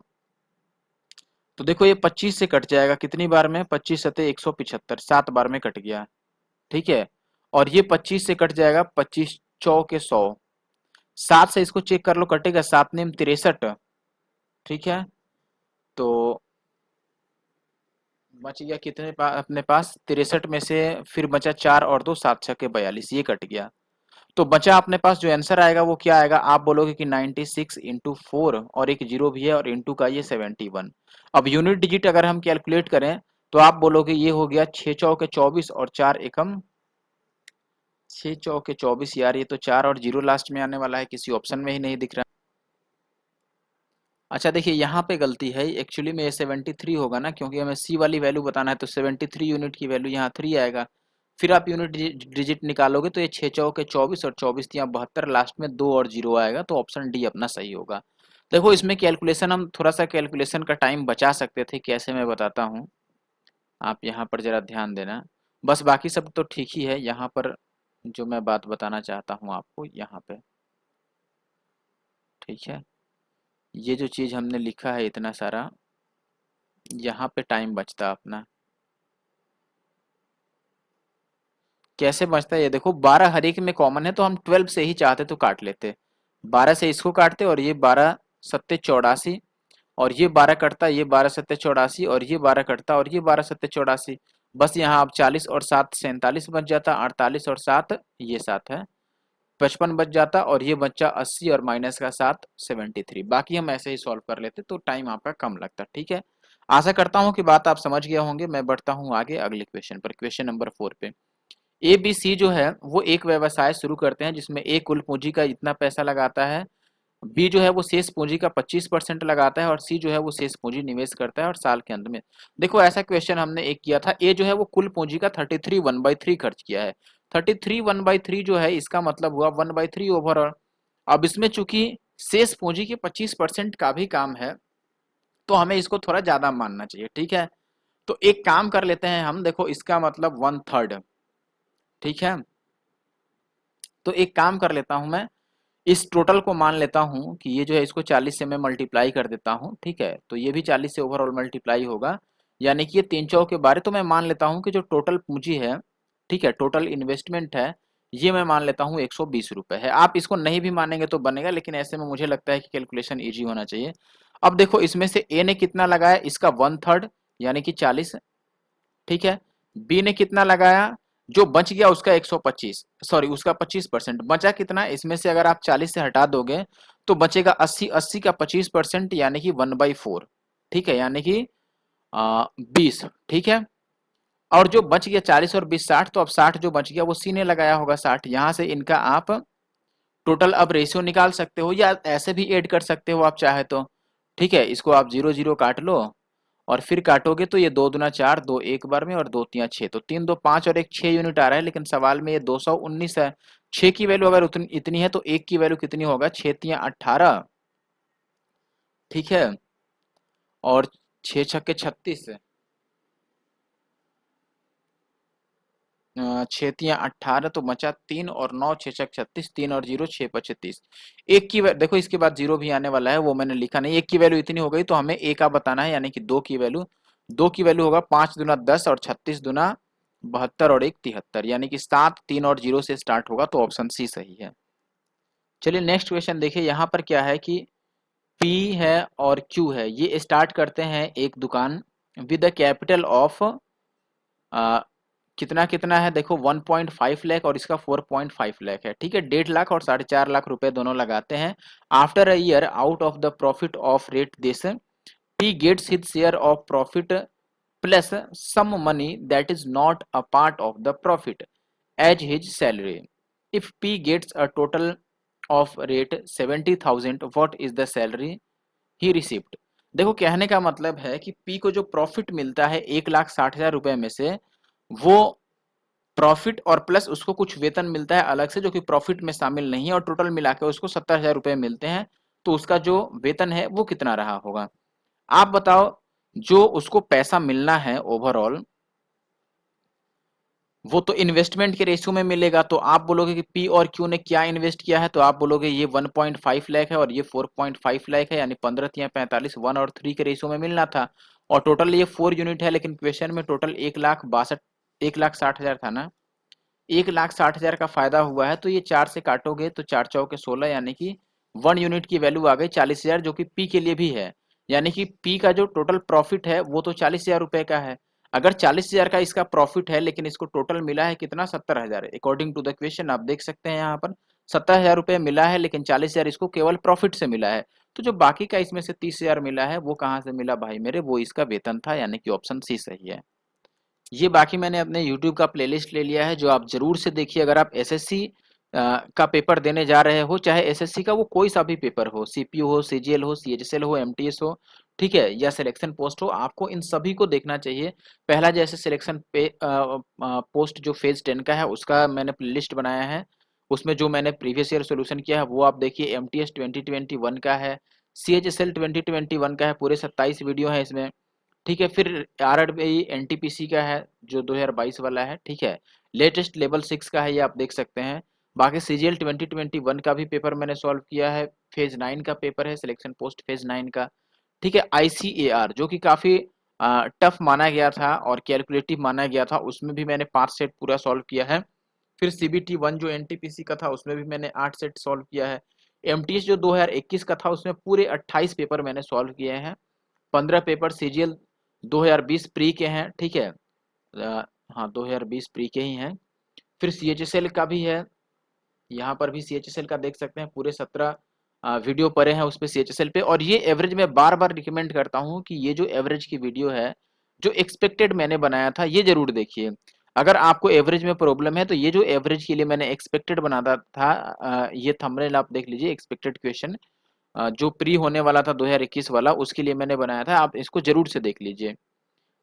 Speaker 1: तो देखो ये 25 से कट जाएगा कितनी बार में, 25 सते 175, 7 बार में कट गया, ठीक है। और ये 25 से कट जाएगा 25 चौके 100, 7 से इसको चेक कर लो, कटेगा 7 नेम 63, ठीक है। तो बच गया कितने अपने पास 63 में से, फिर बचा 4 और 2 7 छके 42, ये कट गया। तो बचा अपने पास जो आंसर आएगा वो क्या आएगा, आप बोलोगे कि 96 इंटू 4, और एक जीरो भी है और इंटू का ये 71। अब यूनिट डिजिट अगर हम कैलकुलेट करें तो आप बोलोगे ये हो गया 6 चौके 24 और 4 एकम 6 चौके 24, यार ये तो 4 और जीरो लास्ट में आने वाला है, किसी ऑप्शन में ही नहीं दिख रहा। अच्छा देखिए यहाँ पे गलती है, एक्चुअली में ये 73 होगा ना, क्योंकि हमें सी वाली वैल्यू बताना है, तो 73 यूनिट की वैल्यू यहाँ 3 आएगा। फिर आप यूनिट डिजिट निकालोगे तो ये 6 चौके 24 और 24 तियां 72, लास्ट में 2 और जीरो आएगा, तो ऑप्शन डी अपना सही होगा। देखो इसमें कैलकुलेशन हम थोड़ा सा कैलकुलेशन का टाइम बचा सकते थे, कैसे मैं बताता हूँ, आप यहाँ पर जरा ध्यान देना। बस बाकी सब तो ठीक ही है, यहाँ पर जो मैं बात बताना चाहता हूँ आपको यहाँ पे, ठीक है। ये जो चीज़ हमने लिखा है इतना सारा, यहाँ पे टाइम बचता अपना, कैसे बचता है ये देखो, 12 हर एक में कॉमन है, तो हम 12 से ही चाहते तो काट लेते, 12 से इसको काटते, और ये 12 सत्ते 84, और ये 12 कटता, ये 12 सत्ते 84, और ये 12 कटता, और ये 12 सत्ते 84, बस यहाँ अब 40 और 7 47 बच जाता, 48 और 7 ये 7 है 55 बच जाता, और ये बच्चा 80 और माइनस का 7 73, बाकी हम ऐसे ही सॉल्व कर लेते तो टाइम आपका कम लगता, ठीक है। आशा करता हूँ कि बात आप समझ गए होंगे। मैं बढ़ता हूँ आगे अगले क्वेश्चन पर, क्वेश्चन नंबर 4 पे। ए बी सी जो है वो एक व्यवसाय शुरू करते हैं जिसमें ए कुल पूंजी का इतना पैसा लगाता है, बी जो है वो शेष पूंजी का 25% लगाता है, और सी जो है वो शेष पूंजी निवेश करता है और साल के अंत में। देखो ऐसा क्वेश्चन हमने एक किया था, ए जो है वो कुल पूंजी का 33 1/3 खर्च किया है, 33 1/3 जो है इसका मतलब हुआ 1/3 ओवरऑल, अब इसमें चूंकि शेष पूंजी के 25% का भी काम है, तो हमें इसको थोड़ा ज्यादा मानना चाहिए, ठीक है। तो एक काम कर लेते हैं हम, देखो इसका मतलब 1/3, ठीक है। तो एक काम कर लेता हूं मैं, इस टोटल को मान लेता हूं कि ये जो है इसको 40 से मैं मल्टीप्लाई कर देता हूं, ठीक है। तो ये भी 40 से ओवरऑल मल्टीप्लाई होगा, यानी कि ये 3 के बारे। तो मैं मान लेता हूं कि जो टोटल पूंजी है, ठीक है, टोटल इन्वेस्टमेंट है, ये मैं मान लेता हूं 120 रुपए है। आप इसको नहीं भी मानेंगे तो बनेगा, लेकिन ऐसे में मुझे लगता है कि कैलकुलेशन ईजी होना चाहिए। अब देखो इसमें से ए ने कितना लगाया, इसका 1/3 यानी कि 40, ठीक है। बी ने कितना लगाया, जो बच गया उसका 125, सॉरी उसका 25%, बचा कितना, इसमें से अगर आप 40 से हटा दोगे तो बचेगा 80, 80 का 25% यानी कि 1/4, ठीक है, यानी कि 20, ठीक है। और जो बच गया 40 और 20 60, तो अब 60 जो बच गया वो सी ने लगाया होगा 60। यहां से इनका आप टोटल अब रेशियो निकाल सकते हो, या ऐसे भी ऐड कर सकते हो आप चाहे तो, ठीक है। इसको आप 0 0 काट लो और फिर काटोगे तो ये 2 दूना 4, 2 एक बार में और 2 तिया 6, तो 3 2 5 और 1 6 यूनिट आ रहा है, लेकिन सवाल में ये 219 है। 6 की वैल्यू अगर इतनी है तो 1 की वैल्यू कितनी होगा, 6 तिया 18, ठीक है, और 6 छक्के 36, 6 तिया 18, तो बचा 3 और 9 6 छक 36, 3 और 0 6 5 30। एक की देखो इसके बाद 0 भी आने वाला है, वो मैंने लिखा नहीं। एक की वैल्यू इतनी हो गई तो हमें ए का बताना है, यानी कि 2 की वैल्यू। 2 की वैल्यू होगा 5 दूना 10 और 36 दूना 72 और 1 73, यानी कि 7 3 और 0 से स्टार्ट होगा, तो ऑप्शन सी सही है। चलिए नेक्स्ट क्वेश्चन देखिए, यहाँ पर क्या है कि P है और Q है, ये स्टार्ट करते हैं एक दुकान विद द कैपिटल ऑफ कितना कितना है, देखो 1.5 लाख और इसका 4.5 लाख है, ठीक है। 1.5 लाख और 4.5 लाख रुपए दोनों लगाते हैं। After a year out of the profit of rate this, P gets his share of profit plus some money that is not a part of the profit as his salary. If P gets a total of rate 70,000, what is the salary he received? देखो कहने का मतलब है कि P को जो प्रॉफिट मिलता है 1,60,000 रुपए में से, वो प्रॉफिट और प्लस उसको कुछ वेतन मिलता है अलग से जो कि प्रॉफिट में शामिल नहीं है, और टोटल मिला के उसको 70,000 रुपए मिलते हैं। तो उसका जो वेतन है वो कितना रहा होगा, आप बताओ। जो उसको पैसा मिलना है ओवरऑल, वो तो इन्वेस्टमेंट के रेशियो में मिलेगा। तो आप बोलोगे कि पी और क्यू ने क्या इन्वेस्ट किया है, तो आप बोलोगे ये 1.5 लाख है और ये 4.5 लाख है, यानी 15 या 45, 1 और 3 के रेशियो में मिलना था। और टोटल ये 4 यूनिट है, लेकिन क्वेश्चन में टोटल 1,62,1,60,000 था ना। 1,60,000 का फायदा हुआ है, तो ये 4 से काटोगे तो 4 चौके 16, यानी कि 1 यूनिट की वैल्यू आ गई 40,000, जो कि पी के लिए भी है। यानी कि पी का जो टोटल प्रॉफिट है वो तो 40,000 रुपए का है। अगर 40,000 का इसका प्रॉफिट है, लेकिन इसको टोटल मिला है कितना, 70,000, अकॉर्डिंग टू द क्वेश्चन आप देख सकते हैं यहाँ पर 70,000 रुपए मिला है, लेकिन 40,000 इसको केवल प्रॉफिट से मिला है। तो जो बाकी का इसमें से 30,000 मिला है वो कहाँ से मिला भाई मेरे, वो इसका वेतन था, यानी कि ऑप्शन सी सही है। ये बाकी मैंने अपने YouTube का प्लेलिस्ट ले लिया है, जो आप जरूर से देखिए। अगर आप एसएससी का पेपर देने जा रहे हो, चाहे एसएससी का वो कोई सा भी पेपर हो, सीपीयू हो, सीजीएल हो, सीएचएसएल हो, एमटीएस हो, ठीक है, या सिलेक्शन पोस्ट हो, आपको इन सभी को देखना चाहिए। पहला जैसे सिलेक्शन पे पोस्ट जो फेज 10 का है उसका मैंने प्लेलिस्ट बनाया है, उसमें जो मैंने प्रीवियस ईयर सोल्यूशन किया है वो आप देखिए। एमटीएस 2021 का है, सीएचएसएल 2021 का है, पूरे 27 वीडियो है इसमें, ठीक है। फिर आरआरबी एनटीपीसी का है जो 2022 वाला है, ठीक है। लेटेस्ट लेवल 6 का है, ये आप देख सकते हैं। बाकी सीजीएल 2021 का भी पेपर मैंने सॉल्व किया है, फेज 9 का पेपर है, सिलेक्शन पोस्ट फेज 9 का, ठीक है। आईसीएआर जो कि काफी टफ माना गया था और कैलकुलेटिव माना गया था, उसमें भी मैंने 5 सेट पूरा सॉल्व किया है। फिर सीबीटी 1 जो एनटीपीसी का था उसमें भी मैंने 8 सेट सॉल्व किया है। एमटीएस जो 2021 का था उसमें पूरे 28 पेपर मैंने सॉल्व किए हैं। 15 पेपर सीजीएल 2020 प्री के हैं, ठीक है। हाँ 2020 प्री के ही हैं। फिर सीएचएसएल का भी है, यहाँ पर भी सीएचएसएल का देख सकते हैं, पूरे 17 वीडियो पड़े हैं उस पे सीएचएसएल पे। और ये एवरेज मैं बार बार रिकमेंड करता हूँ कि ये जो एवरेज की वीडियो है, जो एक्सपेक्टेड मैंने बनाया था, ये जरूर देखिए। अगर आपको एवरेज में प्रॉब्लम है तो ये जो एवरेज के लिए मैंने एक्सपेक्टेड बनाता था, ये थंबनेल आप देख लीजिए, एक्सपेक्टेड क्वेश्चन जो प्री होने वाला था 2021 वाला, उसके लिए मैंने बनाया था, आप इसको जरूर से देख लीजिए।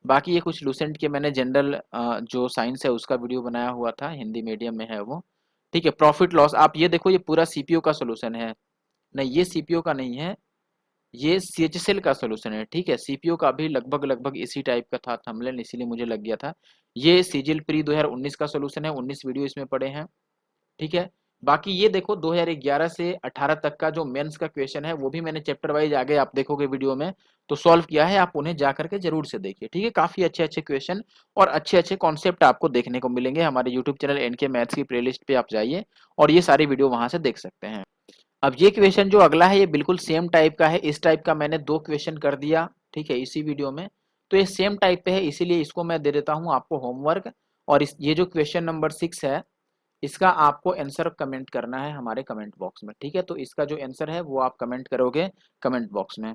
Speaker 1: बाकी ये कुछ लूसेंट के मैंने जनरल जो साइंस है उसका वीडियो बनाया हुआ था, हिंदी मीडियम में है वो, ठीक है। प्रॉफिट लॉस, आप ये देखो ये पूरा सीपीओ का सोल्यूशन है, नहीं ये सीपीओ का नहीं है, ये सीएचएसएल का सोल्यूशन है। ठीक है, सीपीओ का भी लगभग लगभग इसी टाइप का था थंबनेल, इसीलिए मुझे लग गया था। ये सीजिल प्री 2019 का सोल्यूशन है, 19 वीडियो इसमें पड़े हैं। ठीक है, बाकी ये देखो 2011 से 18 तक का जो मेंस का क्वेश्चन है वो भी मैंने चैप्टर वाइज आगे आप देखोगे वीडियो में तो सॉल्व किया है, आप उन्हें जा करके जरूर से देखिए। ठीक है, काफी अच्छे अच्छे क्वेश्चन और अच्छे अच्छे कॉन्सेप्ट आपको देखने को मिलेंगे हमारे यूट्यूब चैनल एनके मैथ्स की प्लेलिस्ट पे आप जाइए और ये सारी वीडियो वहां से देख सकते हैं। अब ये क्वेश्चन जो अगला है ये बिल्कुल सेम टाइप का है, इस टाइप का मैंने 2 क्वेश्चन कर दिया। ठीक है, इसी वीडियो में, तो ये सेम टाइप पे है इसीलिए इसको मैं दे देता हूँ आपको होमवर्क। और ये जो क्वेश्चन नंबर 6 है इसका आपको आंसर कमेंट करना है हमारे कमेंट बॉक्स में। ठीक है, तो इसका जो आंसर है वो आप कमेंट करोगे कमेंट बॉक्स में।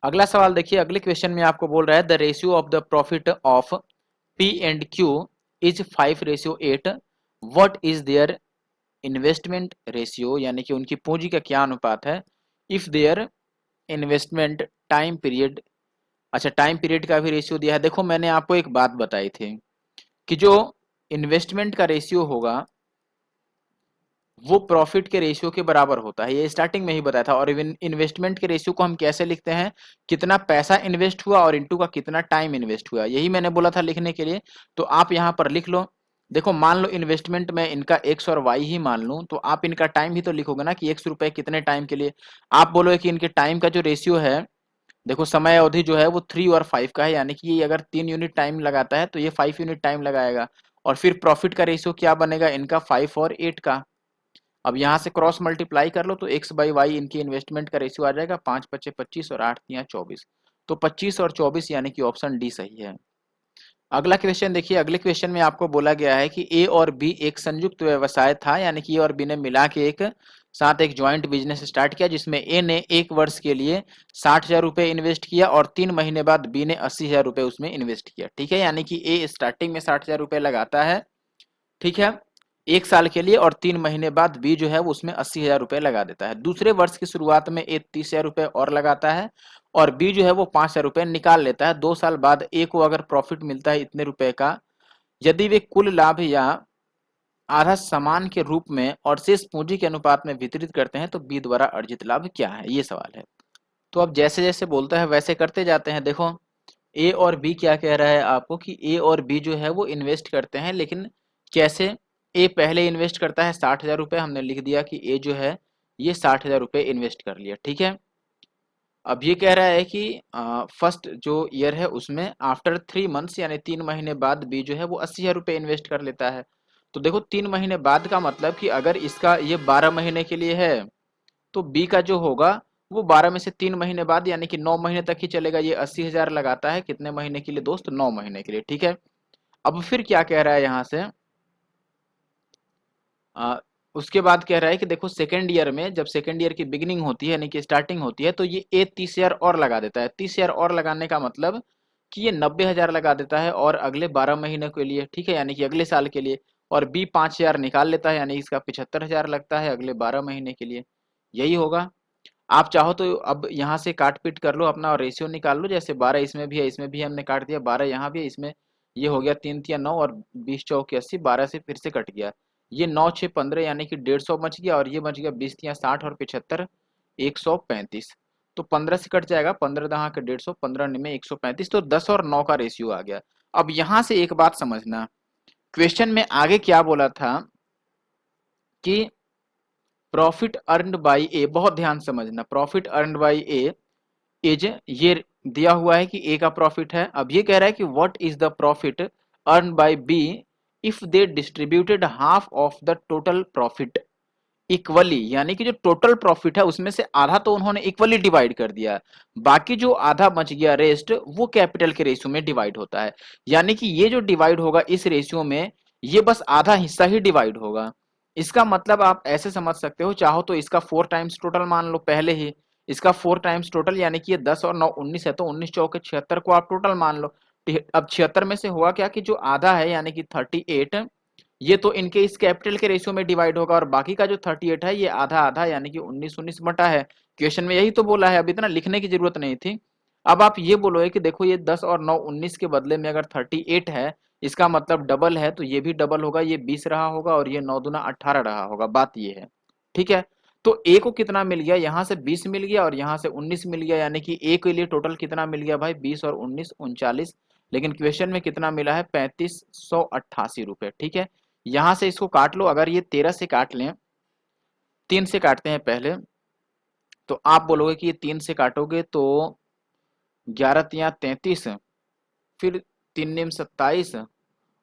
Speaker 1: अगला सवाल देखिए, अगले क्वेश्चन में आपको बोल रहा है the ratio of the profit of P and Q is 5:8, what is their investment ratio, यानी कि उनकी पूंजी का क्या अनुपात है, if their investment time period. अच्छा, टाइम पीरियड का भी रेशियो दिया है। देखो मैंने आपको एक बात बताई थी कि जो इन्वेस्टमेंट का रेशियो होगा वो प्रॉफिट के रेशियो के बराबर होता है, ये स्टार्टिंग में ही बताया था। और इन्वेस्टमेंट के रेशियो को हम कैसे लिखते हैं, कितना पैसा इन्वेस्ट हुआ और इनटू का कितना टाइम इन्वेस्ट हुआ, यही मैंने बोला था लिखने के लिए। तो आप यहाँ पर लिख लो। देखो मान लो इन्वेस्टमेंट में इनका एक्स और वाई ही मान लूं, तो आप इनका टाइम ही तो लिखोगे ना कि ₹1 कितने टाइम के लिए। आप बोलोगे कि इनके टाइम का जो रेशियो है, देखो समय अवधि जो है वो 3 और 5 का है, यानी कि ये अगर 3 यूनिट टाइम लगाता है तो ये 5 यूनिट टाइम लगाएगा। और फिर प्रॉफिट का रेशियो क्या बनेगा इनका, 5 और 8 का। अब यहाँ से क्रॉस मल्टीप्लाई कर लो तो एक्स बाई वाई इनकी इन्वेस्टमेंट का रेशियो आ जाएगा, 5 पच्चे 25 और 8 तिया 24। तो 25 और 24 यानी कि ऑप्शन डी सही है। अगला क्वेश्चन देखिए, अगले क्वेश्चन में आपको बोला गया है कि ए और बी एक संयुक्त व्यवसाय था, यानी कि ए और बी ने मिला के एक साथ एक ज्वाइंट बिजनेस स्टार्ट किया जिसमें ए ने 1 वर्ष के लिए 60,000 रुपए इन्वेस्ट किया और 3 महीने बाद बी ने 80,000 रुपए उसमें इन्वेस्ट किया। ठीक है, यानी कि ए स्टार्टिंग में 60,000 रुपए लगाता है, ठीक है, 1 साल के लिए, और 3 महीने बाद बी जो है वो उसमें 80,000 रुपए लगा देता है। दूसरे वर्ष की शुरुआत में ए 30,000 रुपए और लगाता है और बी जो है वो 5,000 रुपए निकाल लेता है। 2 साल बाद ए को अगर प्रॉफिट मिलता है इतने रुपए का, यदि वे कुल लाभ या आधा समान के रूप में और शेष पूंजी के अनुपात में वितरित करते हैं तो बी द्वारा अर्जित लाभ क्या है, ये सवाल है। तो अब जैसे जैसे बोलता है वैसे करते जाते हैं। देखो ए और बी क्या कह रहा है आपको कि ए और बी जो है वो इन्वेस्ट करते हैं, लेकिन कैसे। ए पहले इन्वेस्ट करता है 60,000 रुपए, हमने लिख दिया कि ए जो है ये 60,000 रुपए इन्वेस्ट कर लिया। ठीक है, अब ये कह रहा है कि फर्स्ट जो ईयर है उसमें आफ्टर 3 मंथ्स यानी 3 महीने बाद बी जो है वो 80,000 रुपए इन्वेस्ट कर लेता है। तो देखो 3 महीने बाद का मतलब कि अगर इसका ये 12 महीने के लिए है तो बी का जो होगा वो 12 में से 3 महीने बाद यानी कि 9 महीने तक ही चलेगा। ये 80,000 लगाता है कितने महीने के लिए दोस्त, 9 महीने के लिए। ठीक है, अब फिर क्या कह रहा है यहाँ से, उसके बाद कह रहा है कि देखो सेकेंड ईयर में, जब सेकेंड ईयर की बिगिनिंग होती है यानी कि स्टार्टिंग होती है, तो ये ए 30,000 और लगा देता है। 30,000 और लगाने का मतलब कि ये 90,000 लगा देता है और अगले 12 महीने के लिए, ठीक है, यानी कि अगले साल के लिए। और बी 5,000 निकाल लेता है यानी इसका 75,000 लगता है अगले 12 महीने के लिए। यही होगा। आप चाहो तो अब यहाँ से काट पीट कर लो अपना और रेशियो निकाल लो। जैसे 12 इसमें भी है, इसमें भी हमने काट दिया, 12 यहाँ भी है, इसमें ये हो गया 3 तिया 9 और 20 चौके 80, 12 से फिर से कट गया। ये 9 6 15 यानी कि 150 बच गया और ये बच गया 20 तिया 60 और 75 135। तो 15 से कट जाएगा, 15 दहा के 150, 15 में 135, तो 10 और 9 का रेशियो आ गया। अब यहाँ से एक बात समझना, क्वेश्चन में आगे क्या बोला था कि प्रॉफिट अर्न्ड बाई ए, बहुत ध्यान समझना, profit earned by A is, ये दिया हुआ है कि ए का प्रॉफिट है। अब ये कह रहा है कि what is the profit earn by B if they distributed half of the total profit equally, यानी कि जो टोटल प्रॉफिट है उसमें से आधा तो उन्होंने इक्वली डिवाइड कर दिया, बाकी जो आधा बच गया रेस्ट वो कैपिटल के रेशियो में डिवाइड होता है। यानी कि ये जो डिवाइड होगा इस रेशियो में ये बस आधा हिस्सा ही डिवाइड होगा। इसका मतलब आप ऐसे समझ सकते हो, चाहो तो इसका 4 टाइम्स टोटल मान लो पहले ही, इसका 4 टाइम्स टोटल, यानी कि ये 10 और 9 19 है तो 19 चौके 76 को आप टोटल मान लो। अब 76 में से हुआ क्या कि जो आधा है यानी कि 38, ये तो इनके इस कैपिटल के रेशियो में डिवाइड होगा और बाकी का जो 38 है ये आधा आधा यानी कि 19 19 बटा है। क्वेश्चन में यही तो बोला है, अब इतना लिखने की जरूरत नहीं थी। अब आप ये बोलोगे कि देखो ये 10 और 9 19 के बदले में अगर 38 है, इसका मतलब डबल है, तो ये भी डबल होगा, ये 20 रहा होगा और ये 9 दूना 18 रहा होगा, बात ये है। ठीक है, तो ए को कितना मिल गया, यहाँ से 20 मिल गया और यहाँ से 19 मिल गया, यानी कि ए के लिए टोटल कितना मिल गया भाई, 20 और 19 39। लेकिन क्वेश्चन में कितना मिला है, 3588 रुपए। ठीक है, यहाँ से इसको काट लो, अगर ये 13 से काट लें, 3 से काटते हैं पहले, तो आप बोलोगे कि ये 3 से काटोगे तो 11 तिया 33, फिर 3 निम 27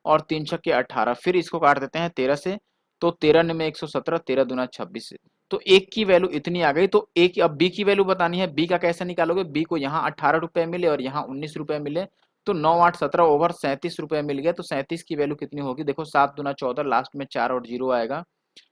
Speaker 1: और 3 छक्के 18, फिर इसको काट देते हैं 13 से, तो 13 में 117, 13 दूना 26। तो एक की वैल्यू इतनी आ गई। तो एक अब बी की वैल्यू बतानी है, बी का कैसे निकालोगे, बी को यहाँ 18 रुपए मिले और यहाँ 19 रुपए मिले, तो 9 8 17 ओवर 37 रुपए मिल गया। तो 37 की वैल्यू कितनी होगी, देखो 7 दूना 14, लास्ट में 4 और 0 आएगा,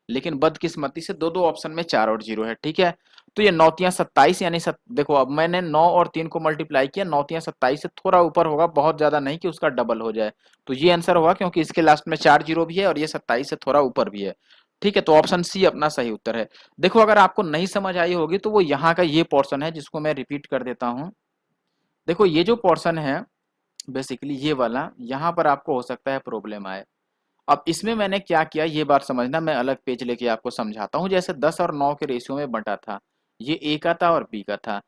Speaker 1: लेकिन बदकिस्मती से दो दो ऑप्शन में 4 और 0 है। ठीक है, तो ये 9 तिया 27, यानी देखो अब मैंने 9 और 3 को मल्टीप्लाई किया, 9 तिया 27 से थोड़ा ऊपर होगा, बहुत ज्यादा नहीं कि उसका डबल हो जाए। तो ये आंसर होगा, क्योंकि इसके लास्ट में 4 0 भी है और ये 27 से थोड़ा ऊपर भी है। ठीक है, तो ऑप्शन सी अपना सही उत्तर है। देखो अगर आपको नहीं समझ आई होगी तो वो यहाँ का ये पोर्शन है, जिसको मैं रिपीट कर देता हूँ। देखो ये जो पोर्शन है बेसिकली ये वाला, यहाँ पर आपको हो सकता है प्रॉब्लम आए। अब इसमें मैंने क्या किया ये बात समझना, मैं अलग पेज लेके आपको समझाता हूँ। जैसे 10 और 9 के रेशियो में बंटा था, ये ए का था और बी का था,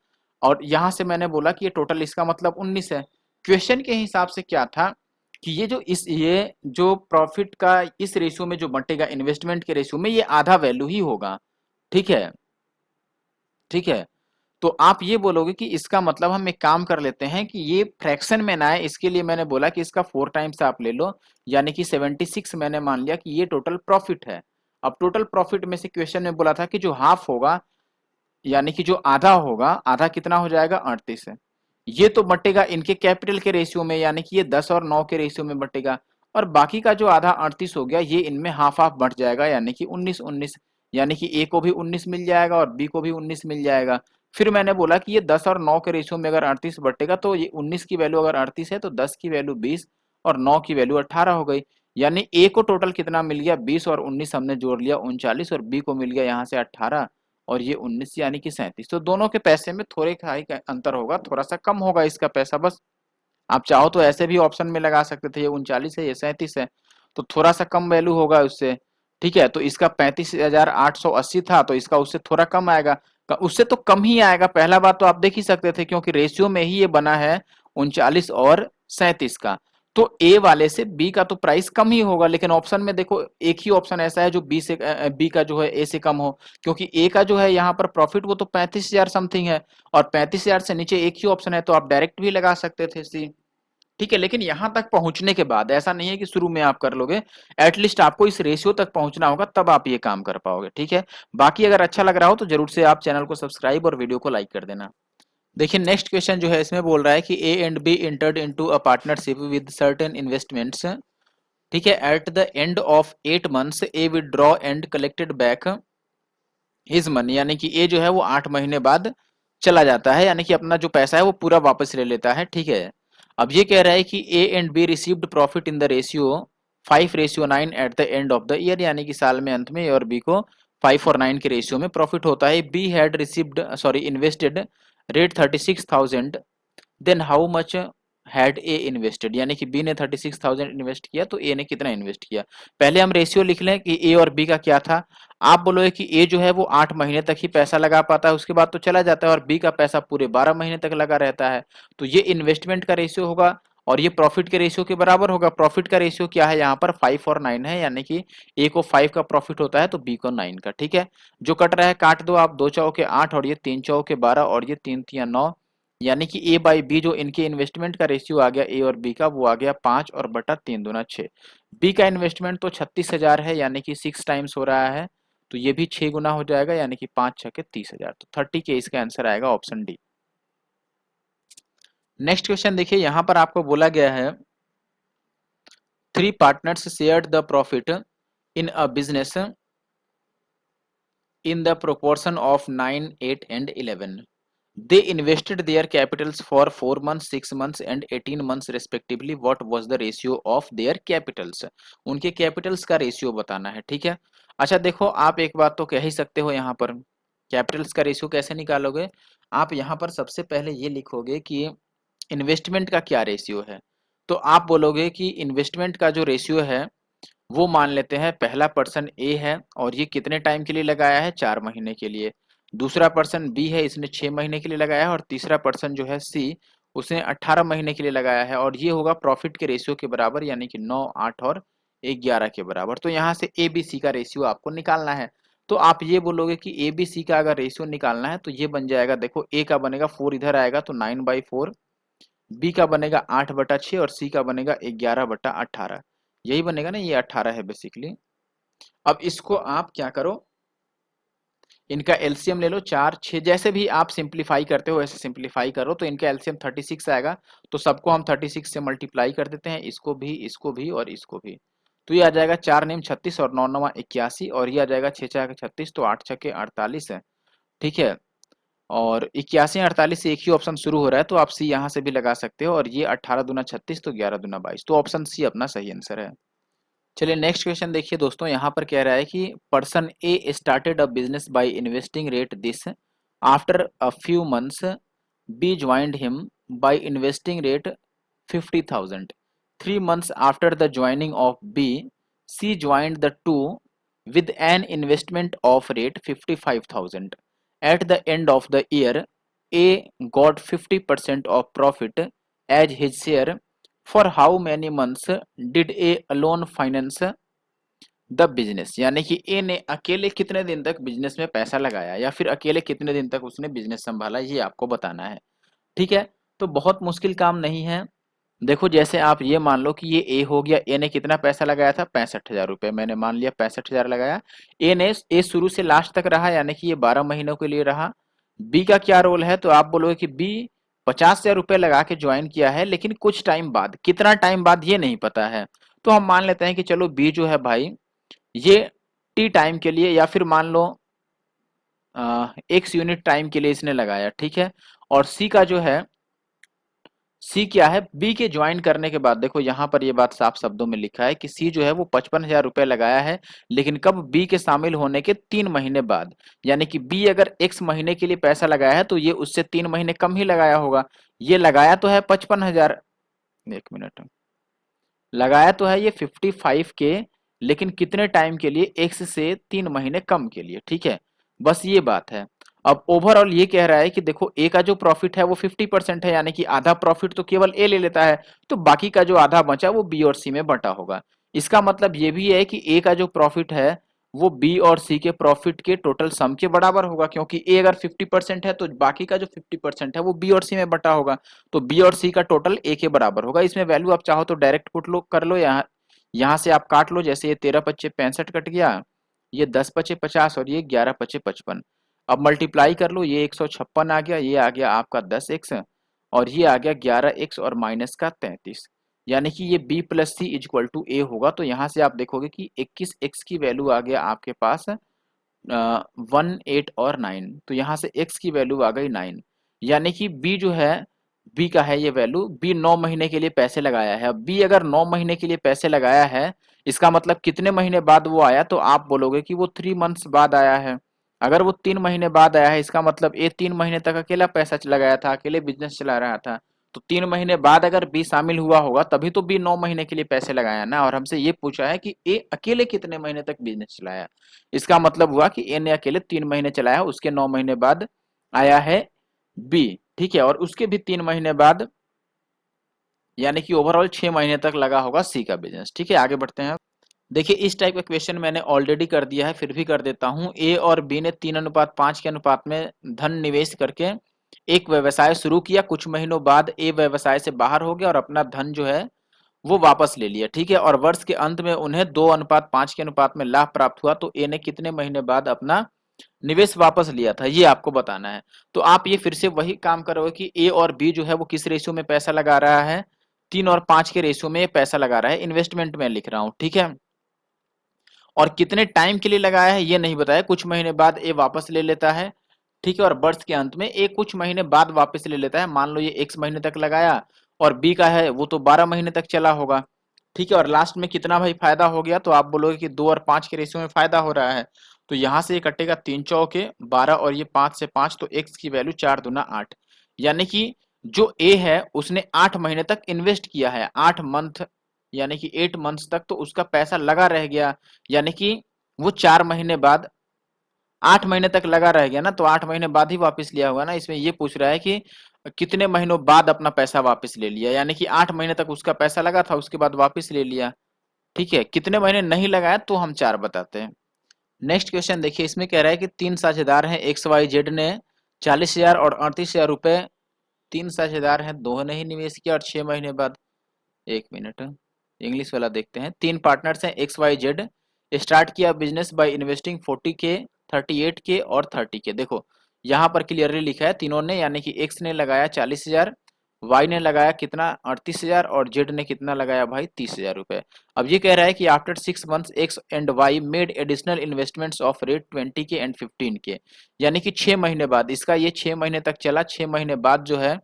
Speaker 1: और यहाँ से मैंने बोला कि ये टोटल इसका मतलब 19 है। क्वेश्चन के हिसाब से क्या था कि ये जो प्रॉफिट का इस रेशियो में जो बंटेगा इन्वेस्टमेंट के रेशियो में, ये आधा वैल्यू ही होगा। ठीक है, ठीक है, तो आप ये बोलोगे कि इसका मतलब हम एक काम कर लेते हैं कि ये फ्रैक्शन में ना है, इसके लिए मैंने बोला कि इसका 4 टाइम्स आप ले लो, यानी कि 76 मैंने मान लिया कि ये टोटल प्रॉफिट है। अब टोटल प्रॉफिट में से क्वेश्चन में बोला था कि जो हाफ होगा, यानी कि जो आधा होगा, आधा कितना हो जाएगा, 38 है। ये तो बटेगा इनके कैपिटल के रेशियो में, यानी कि ये 10 और 9 के रेशियो में बटेगा, और बाकी का जो आधा 38 हो गया, ये इनमें हाफ हाफ बट जाएगा, यानी कि 19 19, यानी कि ए को भी 19 मिल जाएगा और बी को भी 19 मिल जाएगा। फिर मैंने बोला कि ये 10 और 9 के रेशियो में अगर 38 बटेगा, तो ये 19 की वैल्यू अगर 38 है तो 10 की वैल्यू 20 और 9 की वैल्यू 18 हो गई। यानी ए को टोटल कितना मिल गया, 20 और 19 हमने जोड़ लिया 39, और बी को मिल गया यहाँ से 18 और ये 19 यानी कि 37। तो दोनों के पैसे में थोड़े का अंतर होगा, थोड़ा सा कम होगा इसका पैसा बस। आप चाहो तो ऐसे भी ऑप्शन में लगा सकते थे, ये 39 है ये 37 है, तो थोड़ा सा कम वैल्यू होगा उससे। ठीक है, तो इसका 35,880 था, तो इसका उससे थोड़ा कम आएगा, उससे तो कम ही आएगा। पहला बात तो आप देख ही सकते थे, क्योंकि रेशियो में ही ये बना है 39 और 37 का, तो ए वाले से बी का तो प्राइस कम ही होगा। लेकिन ऑप्शन में देखो एक ही ऑप्शन ऐसा है जो बी का जो है ए से कम हो, क्योंकि ए का जो है यहाँ पर प्रॉफिट वो तो 35,000 समथिंग है, और 35,000 से नीचे एक ही ऑप्शन है, तो आप डायरेक्ट भी लगा सकते थे सी। ठीक है, लेकिन यहां तक पहुंचने के बाद ऐसा नहीं है कि शुरू में आप कर लोगे, एटलीस्ट आपको इस रेशियो तक पहुंचना होगा, तब आप ये काम कर पाओगे। ठीक है, बाकी अगर अच्छा लग रहा हो तो जरूर से आप चैनल को सब्सक्राइब और वीडियो को लाइक कर देना। देखिए नेक्स्ट क्वेश्चन जो है इसमें बोल रहा है कि A and B entered into a partnership with certain investments. ठीक है, at the end of 8 months A withdraw and collected back his money, यानी कि ए जो है वो 8 महीने बाद चला जाता है, यानी कि अपना जो पैसा है वो पूरा वापस ले लेता है। ठीक है, अब ये कह रहा है कि A and be received profit in the ratio 5:9 eight the end of the year, यानी कि साल में अंत में ए और बी को 5 और 9 के रेशियो में प्रॉफिट होता है। B had received invested rate 36,000, then how much had A invested, यानी कि बी ने 36,000 इन्वेस्ट किया, तो ए ने कितना इन्वेस्ट किया। पहले हम रेशियो लिख लें कि ए और बी का क्या था। आप बोलोगे कि ए जो है वो 8 महीने तक ही पैसा लगा पाता है, उसके बाद तो चला जाता है, और बी का पैसा पूरे 12 महीने तक लगा रहता है। तो ये इन्वेस्टमेंट का रेशियो होगा और ये प्रॉफिट के रेशियो के बराबर होगा। प्रॉफिट का रेशियो क्या है यहाँ पर, 5 और 9 है, यानी कि ए को 5 का प्रॉफिट होता है तो बी को 9 का। ठीक है, जो कट रहा है काट दो आप, 2 चौके 8 और ये 3 चौके 12 और ये 3 तिया 9, यानी कि ए बाई बी जो इनके इन्वेस्टमेंट का रेशियो आ गया ए और बी का, वो आ गया 5 और बटा 3 दूना 6। बी का इन्वेस्टमेंट तो 36,000 है, यानी कि 6 टाइम्स हो रहा है, तो ये भी 6 गुना हो जाएगा, यानी कि 5 छके 30,000। तो 30 के इसका आंसर आएगा ऑप्शन डी। नेक्स्ट क्वेश्चन देखिए, यहां पर आपको बोला गया है 3 partners shared the profit in a business in the proportion of 9 8 and 11. They invested their capitals for 4 months 6 months and 18 months respectively. What was the ratio of their capitals? उनके capitals का रेशियो बताना है। ठीक है, अच्छा देखो आप एक बात तो कह ही सकते हो यहाँ पर कैपिटल्स का रेशियो कैसे निकालोगे? आप यहाँ पर सबसे पहले ये लिखोगे कि इन्वेस्टमेंट का क्या रेशियो है। तो आप बोलोगे कि इन्वेस्टमेंट का जो रेशियो है वो मान लेते हैं पहला पर्सन ए है और ये कितने टाइम के लिए लगाया है, 4 महीने के लिए। दूसरा पर्सन बी है, इसने 6 महीने के लिए लगाया है। और तीसरा पर्सन जो है सी, उसने 18 महीने के लिए लगाया है। और ये होगा प्रॉफिट के रेशियो के बराबर, यानी कि 9, 8 और 11 के बराबर। तो यहाँ से ए बी सी का रेशियो आपको निकालना है। तो आप ये बोलोगे कि ए बी सी का अगर रेशियो निकालना है तो ये बन जाएगा, देखो ए का बनेगा 4 इधर आएगा तो 9/4, बी का बनेगा 8/6 और सी का बनेगा 11/18। यही बनेगा ना, ये 18 है बेसिकली। अब इसको आप क्या करो, इनका एलसीएम ले लो, 4, 6, जैसे भी आप सिंप्लीफाई करते हो वैसे सिंप्लीफाई करो। तो इनका एलसीएम 36 आएगा, तो सबको हम 36 से मल्टीप्लाई कर देते हैं, इसको भी और इसको भी। तो ये आ जाएगा 4 नेम 36 और 9 9 81, और ये आ जाएगा 6 6 36, तो 8 6 48 है। ठीक है, और 81 48 से एक ही ऑप्शन शुरू हो रहा है, तो आप सी यहाँ से भी लगा सकते हो। और ये 18 दूना 36, तो 11 दूना 22, तो ऑप्शन सी अपना सही आंसर है। चलिए नेक्स्ट क्वेश्चन देखिए दोस्तों, यहाँ पर कह रहा है कि person A started a business by investing rate this, after a few months B joined him by investing rate 50,000। 3 months after the joining of B, C joined the two with an investment of rate 55,000. At the end of the year, A got 50% of profit as his share. For how many months did A alone finance the business? यानी कि ए ने अकेले कितने दिन तक बिजनेस में पैसा लगाया, या फिर अकेले कितने दिन तक उसने बिजनेस संभाला, ये आपको बताना है। ठीक है, तो बहुत मुश्किल काम नहीं है। देखो जैसे आप ये मान लो कि ये ए हो गया, ए ने कितना पैसा लगाया था, 65,000 रुपए, मैंने मान लिया 65,000 लगाया। ए शुरू से लास्ट तक रहा, यानी कि ये 12 महीनों के लिए रहा। बी का क्या रोल है, तो आप बोलोगे कि बी 50,000 रुपए लगा के ज्वाइन किया है, लेकिन कुछ टाइम बाद, कितना टाइम बाद ये नहीं पता है। तो हम मान लेते हैं कि चलो बी जो है भाई, ये टी टाइम के लिए, या फिर मान लो एक्स यूनिट टाइम के लिए इसने लगाया। ठीक है, और सी का जो है, सी क्या है, बी के ज्वाइन करने के बाद, देखो यहाँ पर ये बात साफ शब्दों में लिखा है कि सी जो है वो 55,000 रुपए लगाया है, लेकिन कब, बी के शामिल होने के 3 महीने बाद। यानी कि बी अगर x महीने के लिए पैसा लगाया है तो ये उससे 3 महीने कम ही लगाया होगा। ये लगाया तो है 55,000, एक मिनट, लगाया तो है ये 55 के, लेकिन कितने टाइम के लिए, x से 3 महीने कम के लिए। ठीक है, बस ये बात है। अब ओवरऑल ये कह रहा है कि देखो ए का जो प्रॉफिट है वो 50% है, यानी कि आधा प्रॉफिट तो केवल ए ले लेता है, तो बाकी का जो आधा बचा वो बी और सी में बटा होगा। इसका मतलब ये भी है कि ए का जो प्रॉफिट है वो बी और सी के प्रॉफिट के टोटल सम के बराबर होगा, क्योंकि ए अगर 50% है तो बाकी का जो 50% है वो बी और सी में बटा होगा। तो बी और सी का टोटल ए के बराबर होगा। इसमें वैल्यू आप चाहो तो डायरेक्ट पुट लो, कर लो, यहाँ से आप काट लो। जैसे ये 13 पच्चे 65 कट गया, ये 10 पचे 50 और ये 11 पचे 55। अब मल्टीप्लाई कर लो, ये 156 आ गया, ये आ गया आपका 10x, और ये आ गया 11x और माइनस का 33, यानी कि ये b plus C equal to A होगा। तो यहाँ से आप देखोगे कि 21x की वैल्यू आ गया आपके पास 1, 8 और 9, तो यहाँ से x की वैल्यू आ गई 9, यानी कि b जो है, b का है ये वैल्यू, b 9 महीने के लिए पैसे लगाया है। अब b अगर 9 महीने के लिए पैसे लगाया है, इसका मतलब कितने महीने बाद वो आया, तो आप बोलोगे कि वो 3 मंथ्स बाद आया है। अगर वो 3 महीने बाद आया है, इसका मतलब ए 3 महीने तक अकेला पैसा लगाया था, अकेले बिजनेस चला रहा था। तो 3 महीने बाद अगर बी शामिल हुआ होगा तभी तो बी 9 महीने के लिए पैसे लगाया ना। और हमसे ये पूछा है कि ए अकेले कितने महीने तक बिजनेस चलाया, इसका मतलब हुआ कि ए ने अकेले 3 महीने चलाया, उसके 9 महीने बाद आया है बी। ठीक है, और उसके भी 3 महीने बाद, यानी कि ओवरऑल 6 महीने तक लगा होगा सी का बिजनेस। ठीक है, आगे बढ़ते हैं। देखिए इस टाइप का क्वेश्चन मैंने ऑलरेडी कर दिया है, फिर भी कर देता हूं। ए और बी ने 3:5 के अनुपात में धन निवेश करके एक व्यवसाय शुरू किया। कुछ महीनों बाद ए व्यवसाय से बाहर हो गया और अपना धन जो है वो वापस ले लिया। ठीक है, और वर्ष के अंत में उन्हें 2:5 के अनुपात में लाभ प्राप्त हुआ। तो ए ने कितने महीने बाद अपना निवेश वापस लिया था, ये आपको बताना है। तो आप ये फिर से वही काम करोगे कि ए और बी जो है वो किस रेशियो में पैसा लगा रहा है, 3 और 5 के रेशियो में पैसा लगा रहा है। इन्वेस्टमेंट में लिख रहा हूं, ठीक है, और कितने टाइम के लिए लगाया है ये नहीं बताया। कुछ महीने बाद ए वापस ले लेता है। ठीक है, और वर्ष के अंत में ए कुछ महीने बाद वापस ले लेता है। मान लो ये x महीने तक लगाया और बी का है वो तो 12 महीने तक चला होगा। ठीक है, और लास्ट में कितना भाई फायदा हो गया, तो आप बोलोगे कि 2 और 5 के रेशियो में फायदा हो रहा है। तो यहाँ से ये कटेगा 3 चौके 12 और ये 5 से 5, तो x की वैल्यू 4 दूना 8। यानी कि जो ए है उसने 8 महीने तक इन्वेस्ट किया है, 8 मंथ यानी कि 8 मंथ्स तक तो उसका पैसा लगा रह गया, यानी कि वो 4 महीने बाद 8 महीने तक लगा रह गया ना, तो 8 महीने बाद ही वापस लिया होगा ना। इसमें ये पूछ रहा है कि कितने महीनों बाद अपना पैसा वापस ले लिया, यानी कि 8 महीने तक उसका पैसा लगा था, उसके बाद वापस ले लिया। ठीक है, कितने महीने नहीं लगाया तो हम 4 बताते हैं। नेक्स्ट क्वेश्चन देखिए, इसमें कह रहा है कि 3 साझेदार हैं एक्स वाई जेड ने 40,000 और 38,000 रुपए, 3 साझेदार हैं, दोनों ने ही निवेश किया और 6 महीने बाद, 1 मिनट इंग्लिश वाला देखते हैं। 3 पार्टनर्स हैं एक्स वाई जेड, स्टार्ट किया business by investing 40K, 38K और 30K। देखो यहाँ पर क्लियरली लिखा है तीनों ने, यानी कि एक्स ने लगाया 40,000, वाई ने लगाया कितना 38,000 और जेड ने कितना लगाया भाई 30,000 रुपए। अब ये कह रहा है कि after 6 months X and Y made additional investments of rate 20K and 15K, यानी कि 6 महीने बाद, इसका ये 6 महीने तक चला, 6 महीने बाद जो है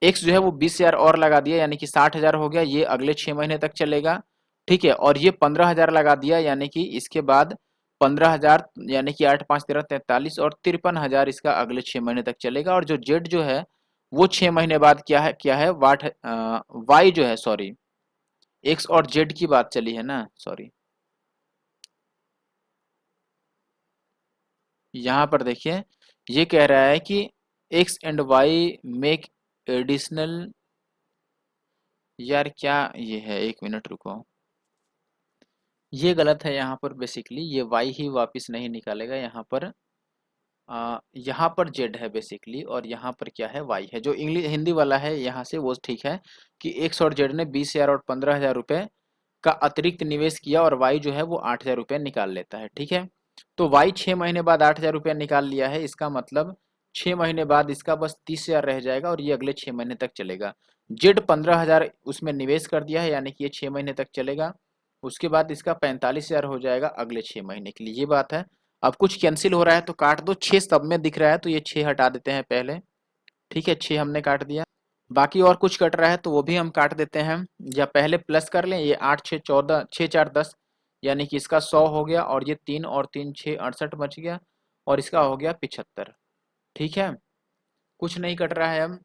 Speaker 1: एक्स जो है वो 20,000 और लगा दिया, यानी कि 60,000 हो गया, ये अगले 6 महीने तक चलेगा। ठीक है, और ये 15,000 लगा दिया, यानी कि इसके बाद 15,000, यानी कि 8 5 13 43 और 53,000 इसका अगले 6 महीने तक चलेगा। और जो जेड जो है वो 6 महीने बाद क्या है वाट वाई जो है, सॉरी एक्स और जेड की बात चली है ना, सॉरी यहाँ पर देखिए ये कह रहा है कि X and Y make additional, यार क्या ये है, 1 मिनट रुको, ये गलत है यहाँ पर, बेसिकली ये वाई ही वापस नहीं निकालेगा यहाँ पर, यहाँ पर जेड है बेसिकली और यहाँ पर क्या है वाई है। जो इंग्लिश हिंदी वाला है यहाँ से वो ठीक है कि एक्स और जेड ने 20,000 और 15,000 रुपए का अतिरिक्त निवेश किया और वाई जो है वो 8,000 रुपये निकाल लेता है। ठीक है, तो वाई 6 महीने बाद 8,000 रुपया निकाल लिया है, इसका मतलब 6 महीने बाद इसका बस 30,000 रह जाएगा और ये अगले 6 महीने तक चलेगा। जेड 15,000 उसमें निवेश कर दिया है, यानी कि ये 6 महीने तक चलेगा, उसके बाद इसका 45,000 हो जाएगा अगले 6 महीने के लिए, ये बात है। अब कुछ कैंसिल हो रहा है तो काट दो, 6 सब में दिख रहा है तो ये 6 हटा देते हैं पहले। ठीक है, 6 हमने काट दिया, बाकी और कुछ कट रहा है तो वो भी हम काट देते हैं, या पहले प्लस कर लें, ये 8 6 14 6 4 10, यानी कि इसका 100 हो गया और ये 3 और 3 6 68 बच गया और इसका हो गया 75। ठीक है, कुछ नहीं कट रहा है, अब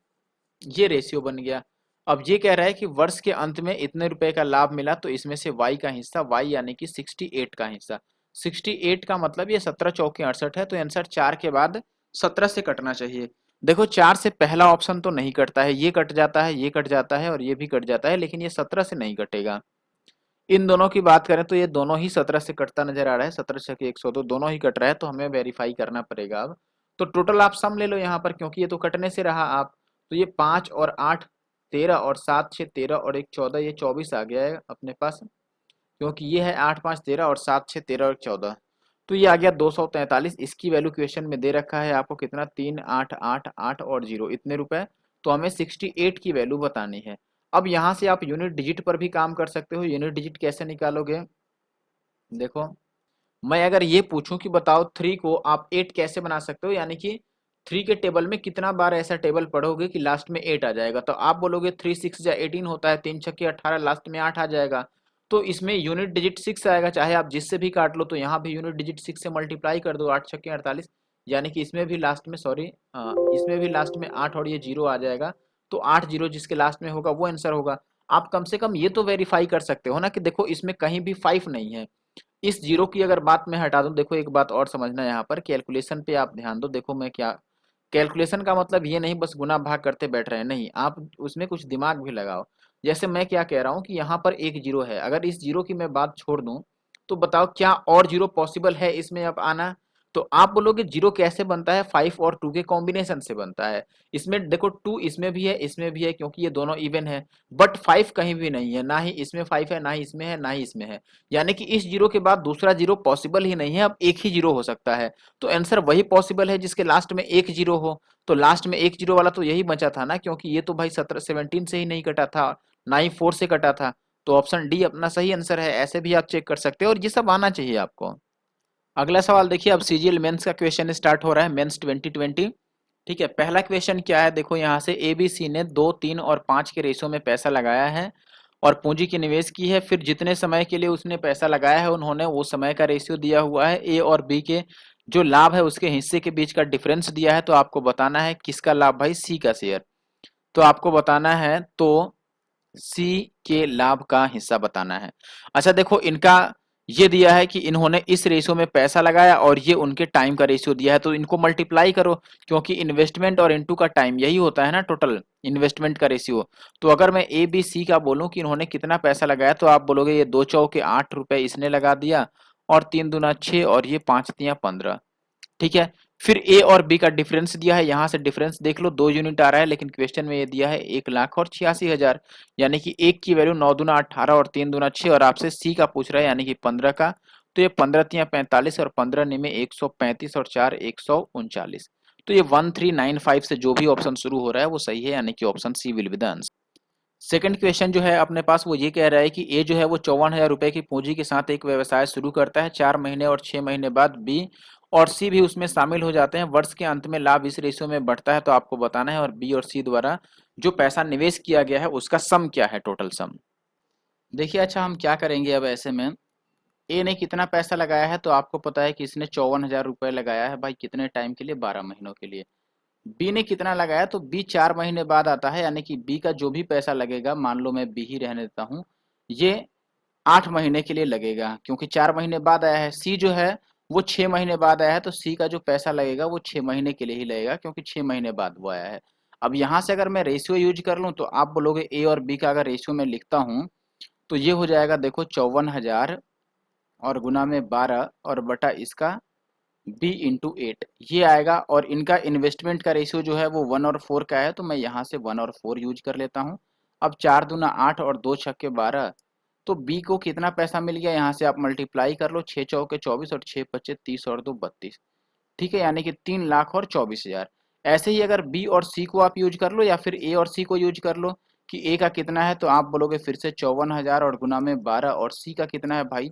Speaker 1: ये रेशियो बन गया। अब ये कह रहा है कि वर्ष के अंत में इतने रुपए का लाभ मिला, तो इसमें से y का हिस्सा, y यानी कि 68 का हिस्सा, 68 का मतलब ये 17 चौके 68 है, तो आंसर 4 के बाद 17 से कटना चाहिए। देखो 4 से पहला ऑप्शन तो नहीं कटता है, ये कट जाता है, ये कट जाता है और ये भी कट जाता है, लेकिन ये 17 से नहीं कटेगा। इन दोनों की बात करें तो ये दोनों ही 17 से कटता नजर आ रहा है, 17 छके 102 दोनों ही कट रहा है, तो हमें वेरीफाई करना पड़ेगा अब। तो टोटल आप सम ले लो यहाँ पर, क्योंकि ये तो कटने से रहा आप, तो ये 5 और 8 13 और 7 6 13 और 1 14, ये 24 आ गया है अपने पास, क्योंकि ये है 8 5 13 और 7 6 13 और 14, तो ये आ गया 243। इसकी वैल्यू क्वेश्चन में दे रखा है आपको कितना, 3 8 8 8 और 0 इतने रुपए, तो हमें 68 की वैल्यू बतानी है। अब यहाँ से आप यूनिट डिजिट पर भी काम कर सकते हो। यूनिट डिजिट कैसे निकालोगे, देखो मैं अगर ये पूछूं कि बताओ 3 को आप 8 कैसे बना सकते हो, यानी कि 3 के टेबल में कितना बार ऐसा टेबल पढ़ोगे कि लास्ट में 8 आ जाएगा, तो आप बोलोगे 3 6 या 18 होता है, 3 छक्के 18, लास्ट में 8 आ जाएगा, तो इसमें यूनिट डिजिट 6 आएगा, चाहे आप जिससे भी काट लो, तो यहाँ भी यूनिट डिजिट 6 से मल्टीप्लाई कर दो, 8 छक्के 48, यानी कि इसमें भी लास्ट में, सॉरी इसमें भी लास्ट में 8 और ये 0 आ जाएगा, तो 8 0 जिसके लास्ट में होगा वो आंसर होगा। आप कम से कम ये तो वेरीफाई कर सकते हो ना कि देखो इसमें कहीं भी 5 नहीं है। इस 0 की अगर बात मैं हटा दूं, देखो एक बात और समझना, यहाँ पर कैलकुलेशन पे आप ध्यान दो, देखो मैं क्या, कैलकुलेशन का मतलब ये नहीं बस गुना भाग करते बैठ रहे हैं, नहीं, आप उसमें कुछ दिमाग भी लगाओ। जैसे मैं क्या कह रहा हूँ कि यहाँ पर एक 0 है, अगर इस 0 की मैं बात छोड़ दूं तो बताओ क्या और 0 पॉसिबल है इसमें अब आना, तो आप बोलोगे 0 कैसे बनता है, 5 और 2 के कॉम्बिनेशन से बनता है। इसमें देखो 2 इसमें भी है, इसमें भी है, क्योंकि ये दोनों इवन है, बट 5 कहीं भी नहीं है, ना ही इसमें 5 है, ना ही इसमें है, ना ही इसमें है, यानी कि इस 0 के बाद दूसरा 0 पॉसिबल ही नहीं है, अब एक ही 0 हो सकता है, तो आंसर वही पॉसिबल है जिसके लास्ट में एक 0 हो। तो लास्ट में एक 0 वाला तो यही बचा था ना, क्योंकि ये तो भाई 17 से ही नहीं कटा था, ना ही 4 से कटा था, तो ऑप्शन डी अपना सही आंसर है। ऐसे भी आप चेक कर सकते हो और ये सब आना चाहिए आपको। अगला सवाल देखिए, अब सीजीएल मेंस का क्वेश्चन स्टार्ट हो रहा है, मेंस 2020। ठीक है, पहला क्वेश्चन क्या है, देखो यहाँ से एबीसी ने 2 3 और 5 के रेशो में पैसा लगाया है और पूंजी की निवेश की है, फिर जितने समय के लिए उसने पैसा लगाया है उन्होंने वो समय का रेशियो दिया हुआ है, ए और बी के जो लाभ है उसके हिस्से के बीच का डिफरेंस दिया है, तो आपको बताना है किसका लाभ भाई, सी का शेयर। तो आपको बताना है तो सी के लाभ का हिस्सा बताना है। अच्छा देखो इनका ये दिया है कि इन्होंने इस रेशियो में पैसा लगाया और ये उनके टाइम का रेशियो दिया है, तो इनको मल्टीप्लाई करो, क्योंकि इन्वेस्टमेंट और इनटू का टाइम यही होता है ना टोटल इन्वेस्टमेंट का रेशियो। तो अगर मैं ए बी सी का बोलूं कि इन्होंने कितना पैसा लगाया, तो आप बोलोगे ये 2 चौके 8 रुपए इसने लगा दिया, और 3 दूना 6 और ये 5 तियां 15। ठीक है, फिर ए और बी का डिफरेंस दिया है, यहां से डिफरेंस देख लो 2 यूनिट आ रहा है, लेकिन क्वेश्चन में ये दिया है 1,86,000, यानी कि एक की वैल्यू 9 दूना 18 और 3 दूना 6, और आपसे सी का पूछ रहा है यानी कि 15 का। तो ये 15 तियां 45 और 15 निमे 135 और 4 139। तो ये 1395 से जो भी ऑप्शन शुरू हो रहा है वो सही है, यानी कि option C will be the answer. Second question जो है अपने पास वो ये कह रहा है कि ए जो है वो 54,000 रुपए की पूंजी के साथ एक व्यवसाय शुरू करता है, 4 महीने और 6 महीने बाद बी और सी भी उसमें शामिल हो जाते हैं, वर्ष के अंत में लाभ इस रेशियो में बढ़ता है, तो आपको बताना है और बी और सी द्वारा जो पैसा निवेश किया गया है उसका सम क्या है, टोटल सम। देखिए अच्छा हम क्या करेंगे अब ऐसे में, ए ने कितना पैसा लगाया है, तो आपको पता है कि इसने 54,000 रुपए लगाया है भाई, कितने टाइम के लिए, 12 महीनों के लिए। बी ने कितना लगाया, तो बी 4 महीने बाद आता है, यानी कि बी का जो भी पैसा लगेगा, मान लो मैं बी ही रहने देता हूँ, ये 8 महीने के लिए लगेगा, क्योंकि 4 महीने बाद आया है। सी जो है वो 6 महीने बाद आया है, तो सी का जो पैसा लगेगा वो 6 महीने के लिए ही लगेगा, क्योंकि 6 महीने बाद वो आया है। अब यहाँ से अगर मैं रेशियो यूज कर लूँ, तो आप बोलोगे ए और बी का अगर रेशियो में लिखता हूँ, तो ये हो जाएगा देखो 54,000 और गुना में 12 और बटा इसका बी इंटू 8 ये आएगा, और इनका इन्वेस्टमेंट का रेशियो जो है वो 1 और 4 का है, तो मैं यहाँ से 1 और 4 यूज कर लेता हूँ। अब 4 दूना 8 और 2 छक्के 12, तो बी को कितना पैसा मिल गया, यहाँ से आप मल्टीप्लाई कर लो, 6 चौके 24 और 6 पच्चे 30 और 2 32। ठीक है, यानी कि 3,24,000। ऐसे ही अगर बी और सी को आप यूज कर लो, या फिर ए और सी को यूज कर लो कि ए का कितना है, तो आप बोलोगे फिर से 54,000 और गुना में 12, और सी का कितना है भाई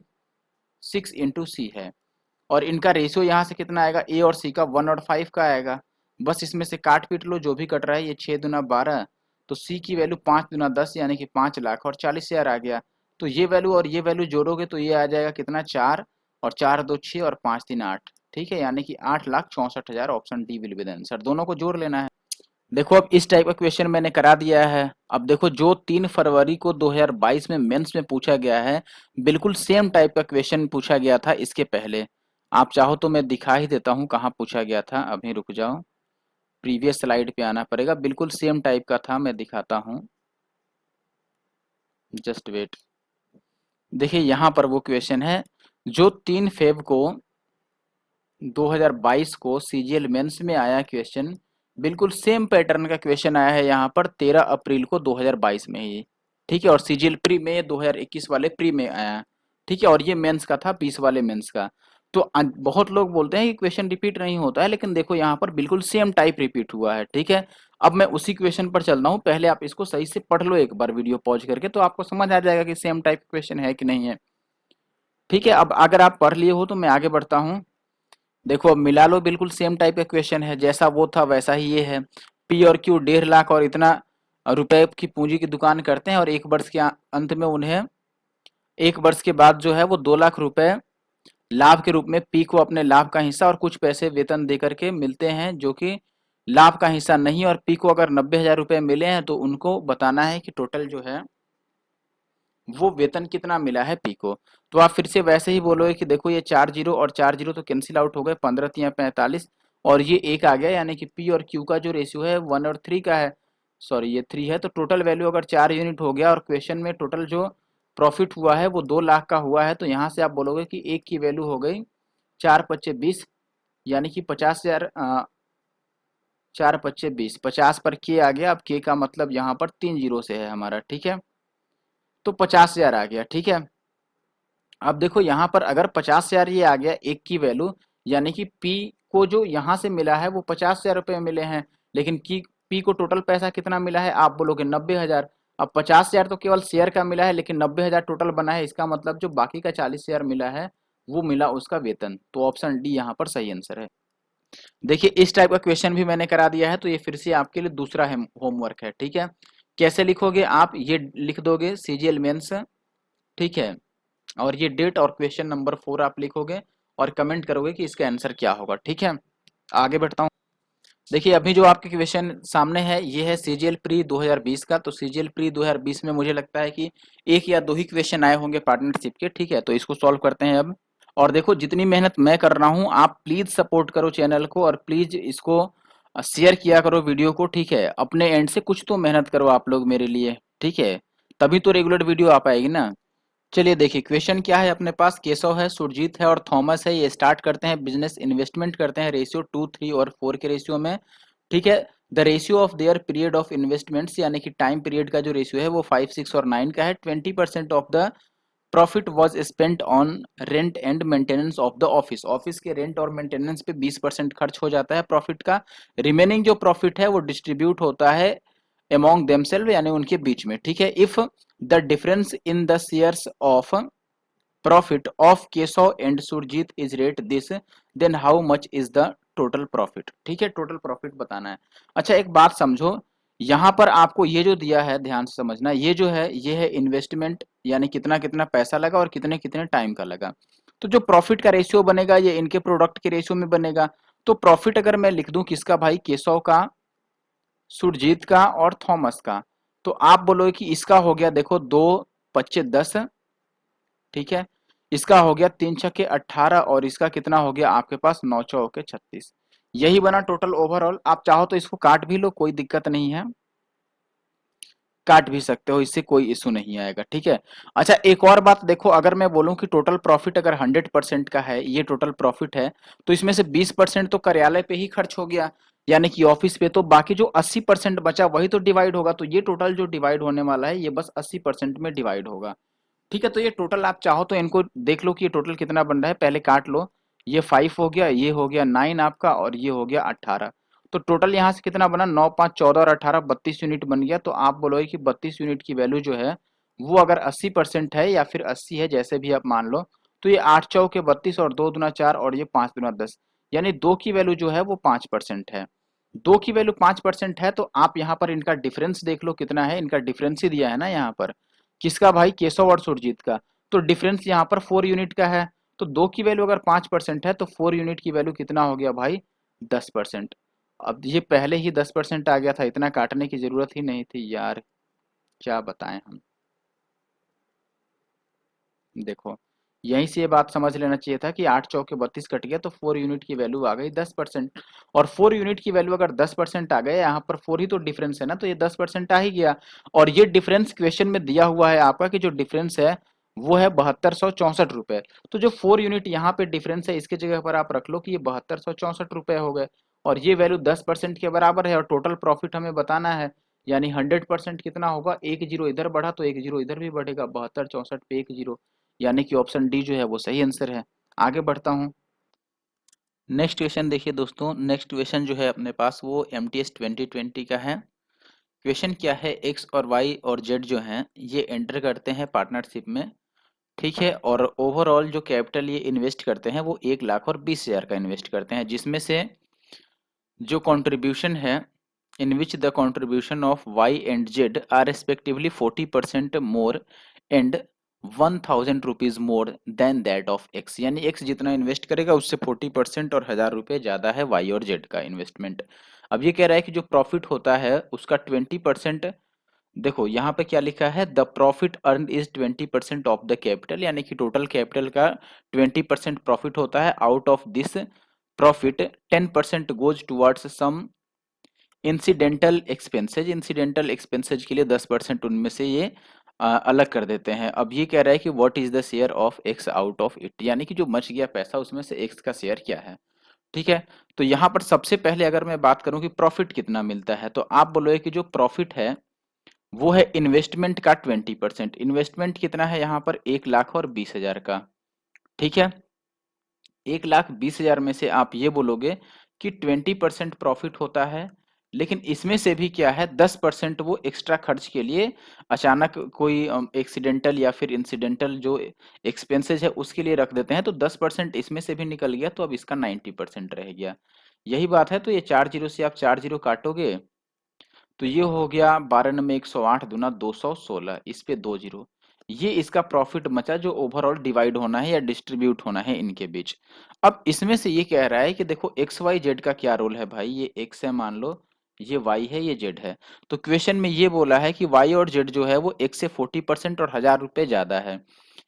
Speaker 1: 6 इंटू सी है, और इनका रेशियो यहाँ से कितना आएगा, ए और सी का 1 और 5 का आएगा। बस इसमें से काट पीट लो जो भी कट रहा है, ये 6 दूना 12, तो सी की वैल्यू 5 दूना 10 यानी कि 5,40,000 आ गया। तो ये वैल्यू और ये वैल्यू जोड़ोगे तो ये आ जाएगा कितना, 4 और 4 2 6 और 5 3 8। ठीक है, यानी कि 8,64,000, option D will be the answer. दोनों को जोड़ लेना है। देखो अब इस टाइप का क्वेश्चन मैंने करा दिया है। अब देखो जो 3 फरवरी को 2022 में मेंस में पूछा गया है, बिल्कुल सेम टाइप का क्वेश्चन पूछा गया था इसके पहले। आप चाहो तो मैं दिखा ही देता हूँ कहाँ पूछा गया था, अभी रुक जाओ, प्रीवियस स्लाइड पे आना पड़ेगा, बिल्कुल सेम टाइप का था, मैं दिखाता हूँ, जस्ट वेट। देखिए यहाँ पर वो क्वेश्चन है जो 3 फेब को 2022 को सीजीएल मेंस में आया क्वेश्चन, बिल्कुल सेम पैटर्न का क्वेश्चन आया है यहाँ पर 13 अप्रैल को 2022 में ही। ठीक है, और सीजीएल प्री में 2021 वाले प्री में आया। ठीक है, और ये मेंस का था 20 वाले मेंस का। तो बहुत लोग बोलते हैं कि क्वेश्चन रिपीट नहीं होता है, लेकिन देखो यहाँ पर बिल्कुल सेम टाइप रिपीट हुआ है। ठीक है, अब मैं उसी क्वेश्चन पर चल रहा हूँ, पहले आप इसको सही से पढ़ लो एक बार वीडियो पॉज करके, तो आपको समझ आ जाएगा कि सेम टाइप क्वेश्चन है कि नहीं है। ठीक है, अब अगर आप पढ़ लिए हो तो मैं आगे बढ़ता हूँ। देखो अब मिला लो, बिल्कुल सेम टाइप का क्वेश्चन है, जैसा वो था वैसा ही ये है। पी और क्यू 1.5 लाख और इतना रुपए की पूंजी की दुकान करते हैं, और एक वर्ष के अंत में उन्हें, एक वर्ष के बाद जो है वो 2 लाख रुपए लाभ के रूप में पी को अपने लाभ का हिस्सा और कुछ पैसे वेतन दे करके मिलते हैं, जो कि लाभ का हिस्सा नहीं, और पी को अगर 90,000 रुपए मिले हैं, तो उनको बताना है कि टोटल जो है वो वेतन कितना मिला है पी को। तो आप फिर से वैसे ही बोलोगे कि देखो ये 4 जीरो और 4 जीरो तो कैंसिल आउट हो गए, 15 तियां 45, और ये एक आ गया, यानी कि पी और क्यू का जो रेशियो है 1 और 3 का है, सॉरी ये 3 है। तो टोटल वैल्यू अगर 4 यूनिट हो गया, और क्वेश्चन में टोटल जो प्रॉफिट हुआ है वो 2 लाख का हुआ है, तो यहाँ से आप बोलोगे कि एक की वैल्यू हो गई 4 पच्चे 20, यानी कि 50,000। 4 पच्चे 20, 50 पर के आ गया। अब के का मतलब यहाँ पर 3 जीरो से है हमारा। ठीक है, तो 50,000 आ गया। ठीक है, अब देखो यहाँ पर अगर 50,000 ये आ गया एक की वैल्यू, यानी कि पी को जो यहाँ से मिला है वो 50,000 रुपये मिले हैं, लेकिन की पी को टोटल पैसा कितना मिला है, आप बोलोगे 90,000। अब 50,000 तो केवल शेयर का मिला है, लेकिन 90,000 टोटल बना है, इसका मतलब जो बाकी का 40,000 मिला है वो मिला उसका वेतन। तो ऑप्शन डी यहाँ पर सही आंसर है। देखिए इस टाइप का क्वेश्चन भी मैंने करा दिया है, तो ये फिर से आपके लिए दूसरा है होमवर्क है। ठीक है, कैसे लिखोगे आप, ये लिख दोगे सीजीएल मेंस, ठीक है, और ये डेट और क्वेश्चन नंबर 4 आप लिखोगे और कमेंट करोगे कि इसका आंसर क्या होगा, ठीक है। आगे बढ़ता हूँ। देखिए अभी जो आपके क्वेश्चन सामने है ये है सीजीएल प्री 2020 का। तो सीजीएल प्री 2020 में मुझे लगता है कि एक या दो ही क्वेश्चन आए होंगे पार्टनरशिप के, ठीक है। तो इसको सॉल्व करते हैं अब। और देखो जितनी मेहनत मैं कर रहा हूँ आप प्लीज सपोर्ट करो चैनल को और प्लीज इसको शेयर किया करो वीडियो को, ठीक है। अपने एंड से कुछ तो मेहनत करो आप लोग मेरे लिए, ठीक है, तभी तो रेगुलर वीडियो आ पाएगी ना। चलिए देखिए क्वेश्चन क्या है अपने पास, केशव है, सुरजीत है और थॉमस है। ये स्टार्ट करते हैं बिजनेस, इन्वेस्टमेंट करते हैं रेशियो 2, 3 और 4 के रेशियो में, ठीक है। The ratio of their period of investments, यानी कि टाइम पीरियड का जो रेशियो है वो 5, 6 और 9 का है। 20% of the profit was spent on rent and maintenance of the office, office के रेंट और मेंटेनेंस पे 20% खर्च हो जाता है प्रॉफिट का। रिमेनिंग जो प्रॉफिट है वो डिस्ट्रीब्यूट होता है अमॉन्ग देमसेल्व, यानी उनके बीच में, ठीक है। If the difference in the shares of profit of Keshav and Surjit is rate this, then how much is the total profit, ठीक है। टोटल प्रॉफिट बताना है। अच्छा एक बात समझो, यहां पर आपको ये जो दिया है ध्यान से समझना, ये जो है ये है इन्वेस्टमेंट, यानी कितना कितना पैसा लगा और कितने कितने टाइम का लगा। तो जो प्रॉफिट का रेशियो बनेगा ये इनके प्रोडक्ट के रेशियो में बनेगा। तो प्रॉफिट अगर मैं लिख दूं किसका भाई, केशव का, सुरजीत का और थॉमस का, तो आप बोलोगे कि इसका हो गया देखो 2 पच्चे 10, ठीक है। इसका हो गया 3 छक्के 18 और इसका कितना हो गया आपके पास 9 चौके 36। यही बना टोटल ओवरऑल। आप चाहो तो इसको काट भी लो, कोई दिक्कत नहीं है, काट भी सकते हो, इससे कोई इशू नहीं आएगा, ठीक है। अच्छा एक और बात देखो, अगर मैं बोलूं कि टोटल प्रॉफिट अगर 100% का है, ये टोटल प्रॉफिट है, तो इसमें से 20% तो कार्यालय पे ही खर्च हो गया, यानी कि ऑफिस पे, तो बाकी जो 80% बचा वही तो डिवाइड होगा। तो ये टोटल जो डिवाइड होने वाला है ये बस 80% में डिवाइड होगा, ठीक है। तो ये टोटल आप चाहो तो इनको देख लो कि ये टोटल कितना बन रहा है, पहले काट लो। ये 5 हो गया, ये हो गया 9 आपका और ये हो गया 18। तो टोटल यहाँ से कितना बना, 9, 5, 14 और 18, 32 यूनिट बन गया। तो आप बोलोगे कि 32 यूनिट की वैल्यू जो है वो अगर 80% है या फिर 80 है, जैसे भी आप मान लो, तो ये 8 चौके 32 और 2 दूना 4 और ये 5 दूना 10, यानी 2 की वैल्यू जो है वो 5% है। 2 की वैल्यू 5% है, तो आप यहाँ पर इनका डिफरेंस देख लो कितना है, इनका डिफरेंस ही दिया है ना यहाँ पर, किसका भाई, केशव और सुरजीत का। तो डिफरेंस यहाँ पर 4 यूनिट का है। तो 2 की वैल्यू अगर 5% है तो 4 यूनिट की वैल्यू कितना हो गया भाई, 10%। अब ये पहले ही 10% आ गया था, इतना काटने की जरूरत ही नहीं थी यार, क्या बताएं हम। देखो यहीं से ये बात समझ लेना चाहिए था कि 8 चौके 32 कट गया, तो 4 यूनिट की वैल्यू आ गई 10%। और 4 यूनिट की वैल्यू अगर 10% आ गया, यहाँ पर 4 ही तो डिफरेंस है ना, तो ये 10% आ ही गया। और ये डिफरेंस क्वेश्चन में दिया हुआ है आपका कि जो डिफरेंस है वो है 7264 रुपए। तो जो 4 यूनिट यहाँ पे डिफरेंस है इसके जगह पर आप रख लो कि ये 7264 रुपए हो गए, और ये वैल्यू 10% के बराबर है। और टोटल प्रॉफिट हमें बताना है, यानी 100% कितना होगा, एक जीरो इधर बढ़ा तो एक जीरो इधर भी बढ़ेगा, 72 64 पे एक जीरो, यानी कि ऑप्शन डी जो है वो सही आंसर है। आगे बढ़ता हूँ। नेक्स्ट क्वेश्चन देखिए दोस्तों, नेक्स्ट क्वेश्चन जो है अपने पास वो MTS 2020 का है। क्वेश्चन क्या है, एक्स और वाई और जेड जो हैं ये एंटर करते हैं पार्टनरशिप में, ठीक है। और ओवरऑल जो कैपिटल ये इन्वेस्ट करते हैं वो 1,20,000 का इन्वेस्ट करते हैं, जिसमें से जो कंट्रीब्यूशन है, in which the contribution of Y and Z are respectively 40% more and 1,000 rupees more than that of X, यानी एक्स जितना इन्वेस्ट करेगा उससे 40% और 1,000 रुपये ज्यादा है वाई और जेड का इन्वेस्टमेंट। अब ये कह रहा है कि जो प्रॉफिट होता है उसका 20%, देखो यहाँ पे क्या लिखा है, the profit earn is 20% of the capital, यानी कि टोटल कैपिटल का 20% प्रॉफिट होता है। Out of this profit 10% goes towards some incidental expenses, incidental expenses के लिए 10% उनमें से ये अलग कर देते हैं। अब ये कह रहा है कि what is the share of x out of it, यानी कि जो बच गया पैसा उसमें से एक्स का शेयर क्या है, ठीक है। तो यहाँ पर सबसे पहले अगर मैं बात करूं कि प्रॉफिट कितना मिलता है, तो आप बोलोगे कि जो प्रॉफिट है वो है इन्वेस्टमेंट का 20%। इन्वेस्टमेंट कितना है यहाँ पर, 1,20,000 का, ठीक है। 1,20,000 में से आप ये बोलोगे कि 20% प्रॉफिट होता है, लेकिन इसमें से भी क्या है 10% वो एक्स्ट्रा खर्च के लिए, अचानक कोई एक्सीडेंटल या फिर इंसिडेंटल जो एक्सपेंसेस है उसके लिए रख देते हैं, तो 10% इसमें से भी निकल गया, तो अब इसका 90% रह गया। यही बात है। तो ये 4 जीरो से आप 4 जीरो काटोगे तो ये हो गया 12 में 108 दूना 216, इस पे 2 जीरो। ये इसका प्रॉफिट बचा जो ओवरऑल डिवाइड होना है या डिस्ट्रीब्यूट होना है इनके बीच। अब इसमें से ये कह रहा है कि देखो एक्स वाई जेड का क्या रोल है भाई, ये एक्स है मान लो, ये वाई है, ये जेड है। तो क्वेश्चन में ये बोला है कि वाई और जेड जो है वो एक्स से 40% और 1000 रुपये ज्यादा है।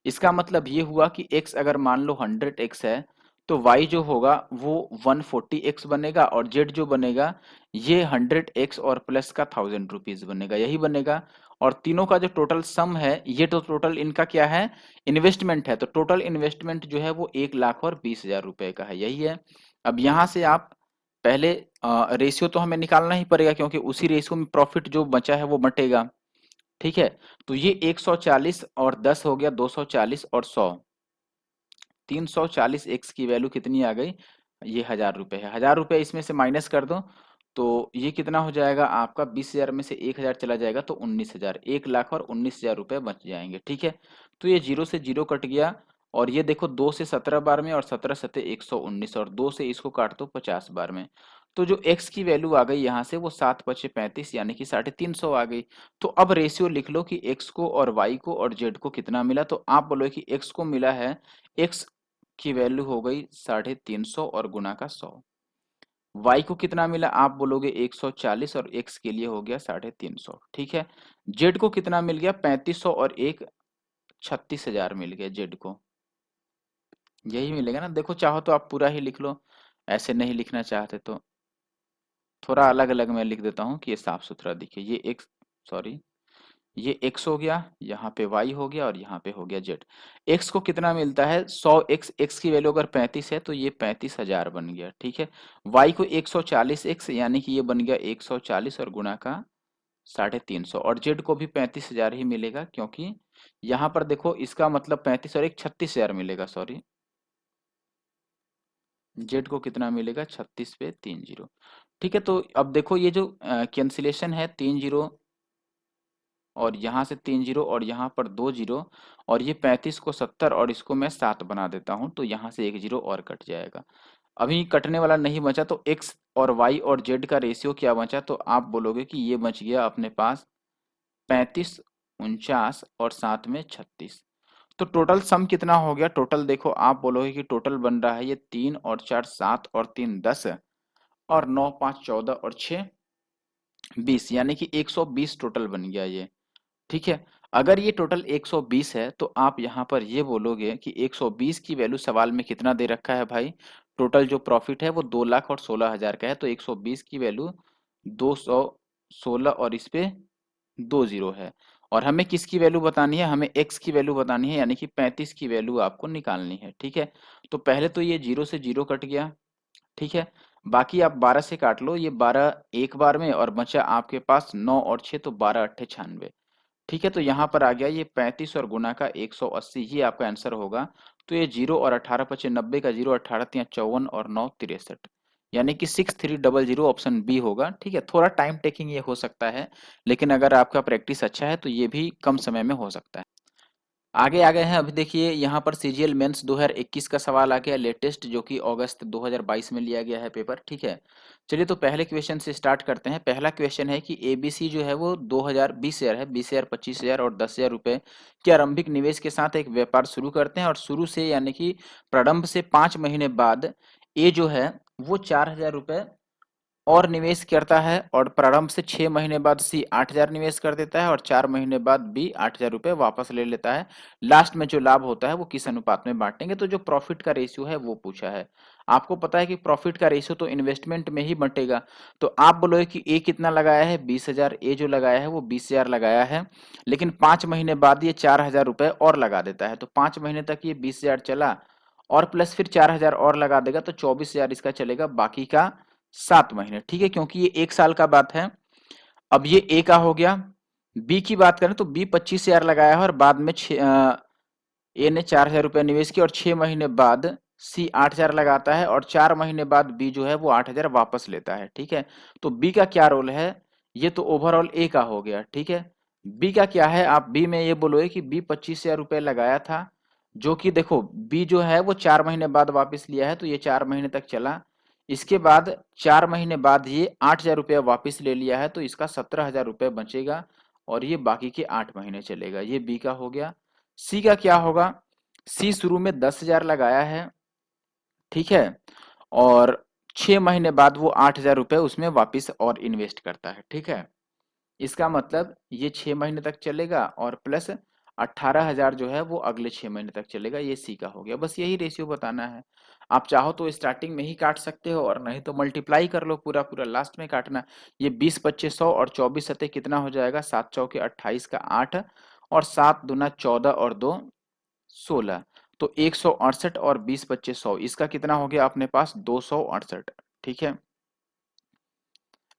Speaker 1: इसका मतलब ये हुआ कि एक्स अगर मान लो 100x है, तो वाई जो होगा वो 140x बनेगा, और जेड जो बनेगा ये 100x और प्लस का 1000 रुपीज बनेगा, यही बनेगा। और तीनों का जो टोटल सम है, ये तो टोटल इनका क्या है, इन्वेस्टमेंट है। तो टोटल इन्वेस्टमेंट जो है वो 1,20,000 रुपए का है, यही है। अब यहाँ से आप पहले रेशियो तो हमें निकालना ही पड़ेगा, क्योंकि उसी रेशियो में प्रॉफिट जो बचा है वो बटेगा। ठीक है, तो ये 140 और 10 हो गया 240 और 100, 340 एक्स की वैल्यू कितनी आ गई, ये 1000 रुपये है। 1000 रुपये इसमें से माइनस कर दो, तो ये कितना हो जाएगा आपका, 20,000 में से 1000 चला जाएगा तो 19,000, 1,00,000 और 19,000 रुपये बच जाएंगे। ठीक है, तो ये जीरो से जीरो कट गया, और ये देखो 2 से 17 बार में, और 17 सते 119, और 2 से इसको काट दो 50 बार में। तो जो x की वैल्यू आ गई यहाँ से वो 7 पचे 35 यानी कि 350 आ गई। तो अब रेशियो लिख लो कि x को और y को और z को कितना मिला। तो आप बोलो कि x को मिला है, x की वैल्यू हो गई 350 और गुना का 100। y को कितना मिला आप बोलोगे 140, और x के लिए हो गया 350। ठीक है, z को कितना मिल गया 3500 और एक 36,000 मिल गया z को, यही मिलेगा ना। देखो चाहो तो आप पूरा ही लिख लो, ऐसे नहीं लिखना चाहते तो थोड़ा अलग अलग मैं लिख देता हूँ कि ये साफ सुथरा दिखे। ये x, सॉरी, ये x हो गया, यहाँ पे y हो गया, और यहाँ पे हो गया z। x को कितना मिलता है 100x, x की वैल्यू अगर 35 है तो ये 35,000 बन गया। ठीक है, y को 140x यानी कि ये बन गया 140 और गुणा का 350, और z को भी 35,000 ही मिलेगा, क्योंकि यहाँ पर देखो इसका मतलब 35 और एक 36,000 मिलेगा, सॉरी, जेड को कितना मिलेगा 36 पे 3 जीरो। ठीक है, तो अब देखो ये जो कैंसिलेशन है 3 जीरो, और यहाँ से 3 जीरो, और यहाँ पर 2 जीरो, और ये 35 को 70 और इसको मैं 7 बना देता हूँ, तो यहाँ से 1 जीरो और कट जाएगा। अभी कटने वाला नहीं बचा, तो x और y और z का रेशियो क्या बचा, तो आप बोलोगे कि ये बच गया अपने पास 35, 49 और साथ में 36। तो टोटल सम कितना हो गया, टोटल देखो आप बोलोगे कि टोटल बन रहा है ये 3 और 4 7 और 3 10 और 9 5 14 और 6 20, यानी कि 120 टोटल बन गया ये। ठीक है, अगर ये टोटल 120 है तो आप यहाँ पर ये बोलोगे कि 120 की वैल्यू सवाल में कितना दे रखा है भाई, टोटल जो प्रॉफिट है वो 2,16,000 का है, तो 120 की वैल्यू 216 और इस पे 2 जीरो है। और हमें किसकी वैल्यू बतानी है, हमें x की वैल्यू बतानी है, यानी कि 35 की वैल्यू आपको निकालनी है। ठीक है, तो पहले तो ये जीरो से जीरो कट गया। ठीक है, बाकी आप 12 से काट लो, ये 12 एक बार में, और बचा आपके पास 9 और 6, तो 12 अट्ठे 96। ठीक है, तो यहाँ पर आ गया ये 35 और गुना का 180, ये आपका आंसर होगा। तो ये 0 और 18 पचे 90 का 0, 18 तिया 54 और 9 63, यानी कि 6300 ऑप्शन बी होगा। ठीक है, थोड़ा टाइम टेकिंग ये हो सकता है, लेकिन अगर आपका प्रैक्टिस अच्छा है तो ये भी कम समय में हो सकता है। आगे आ गए हैं, अभी देखिए यहाँ पर सीजीएल मेंस 2021 का सवाल आ गया लेटेस्ट, जो कि अगस्त 2022 में लिया गया है पेपर। ठीक है, चलिए तो पहले क्वेश्चन से स्टार्ट करते हैं। पहला क्वेश्चन है कि एबीसी जो है वो 2020 शेयर है, 20,000 25,000 और 10,000 रुपए के आरंभिक निवेश के साथ एक व्यापार शुरू करते हैं, और शुरू से यानी कि प्रारंभ से 5 महीने बाद ए जो है वो 4,000 रुपए और निवेश करता है, और प्रारंभ से 6 महीने बाद सी 8,000 निवेश कर देता है, और 4 महीने बाद बी 8,000 रुपये वापस ले लेता है। लास्ट में जो लाभ होता है वो किस अनुपात में बांटेंगे, तो जो प्रॉफिट का रेशियो है वो पूछा है। आपको पता है कि प्रॉफिट का रेशियो तो इन्वेस्टमेंट में ही बटेगा। तो आप बोलोगे कि ए कितना लगाया है 20,000, ए जो लगाया है वो 20,000 लगाया है, लेकिन 5 महीने बाद ये 4,000 रुपये और लगा देता है। तो 5 महीने तक ये 20,000 चला, और प्लस फिर 4,000 और लगा देगा, तो 24,000 इसका चलेगा बाकी का 7 महीने। ठीक है, क्योंकि ये 1 साल का बात है। अब ये ए का हो गया। बी की बात करें तो बी 25,000 लगाया है, और बाद में ए ने 4,000 रुपये निवेश किया, और 6 महीने बाद सी 8,000 लगाता है, और 4 महीने बाद बी जो है वो 8,000 वापस लेता है। ठीक है, तो बी का क्या रोल है, ये तो ओवरऑल ए का हो गया। ठीक है, बी का क्या है, आप बी में ये बोलोगे कि बी 25,000 रुपये लगाया था, जो कि देखो बी जो है वो 4 महीने बाद वापस लिया है, तो ये 4 महीने तक चला। इसके बाद 4 महीने बाद ये 8,000 रुपया वापिस ले लिया है तो इसका 17,000 रुपये बचेगा और ये बाकी के 8 महीने चलेगा। ये बी का हो गया। सी का क्या होगा? सी शुरू में 10,000 लगाया है, ठीक है, और 6 महीने बाद वो 8,000 रुपये उसमें वापिस और इन्वेस्ट करता है, ठीक है। इसका मतलब ये 6 महीने तक चलेगा और प्लस 18,000 जो है वो अगले 6 महीने तक चलेगा। ये सी का हो गया। बस यही रेशियो बताना है। आप चाहो तो स्टार्टिंग में ही काट सकते हो और नहीं तो मल्टीप्लाई कर लो, पूरा पूरा लास्ट में काटना। ये 20 25 100 और 24 सतह कितना हो जाएगा? 7 चौके 28 का 8 और 7 दूना 14 और 2 16। तो 168 और 20 25 100 इसका कितना हो गया अपने पास? 268, ठीक है।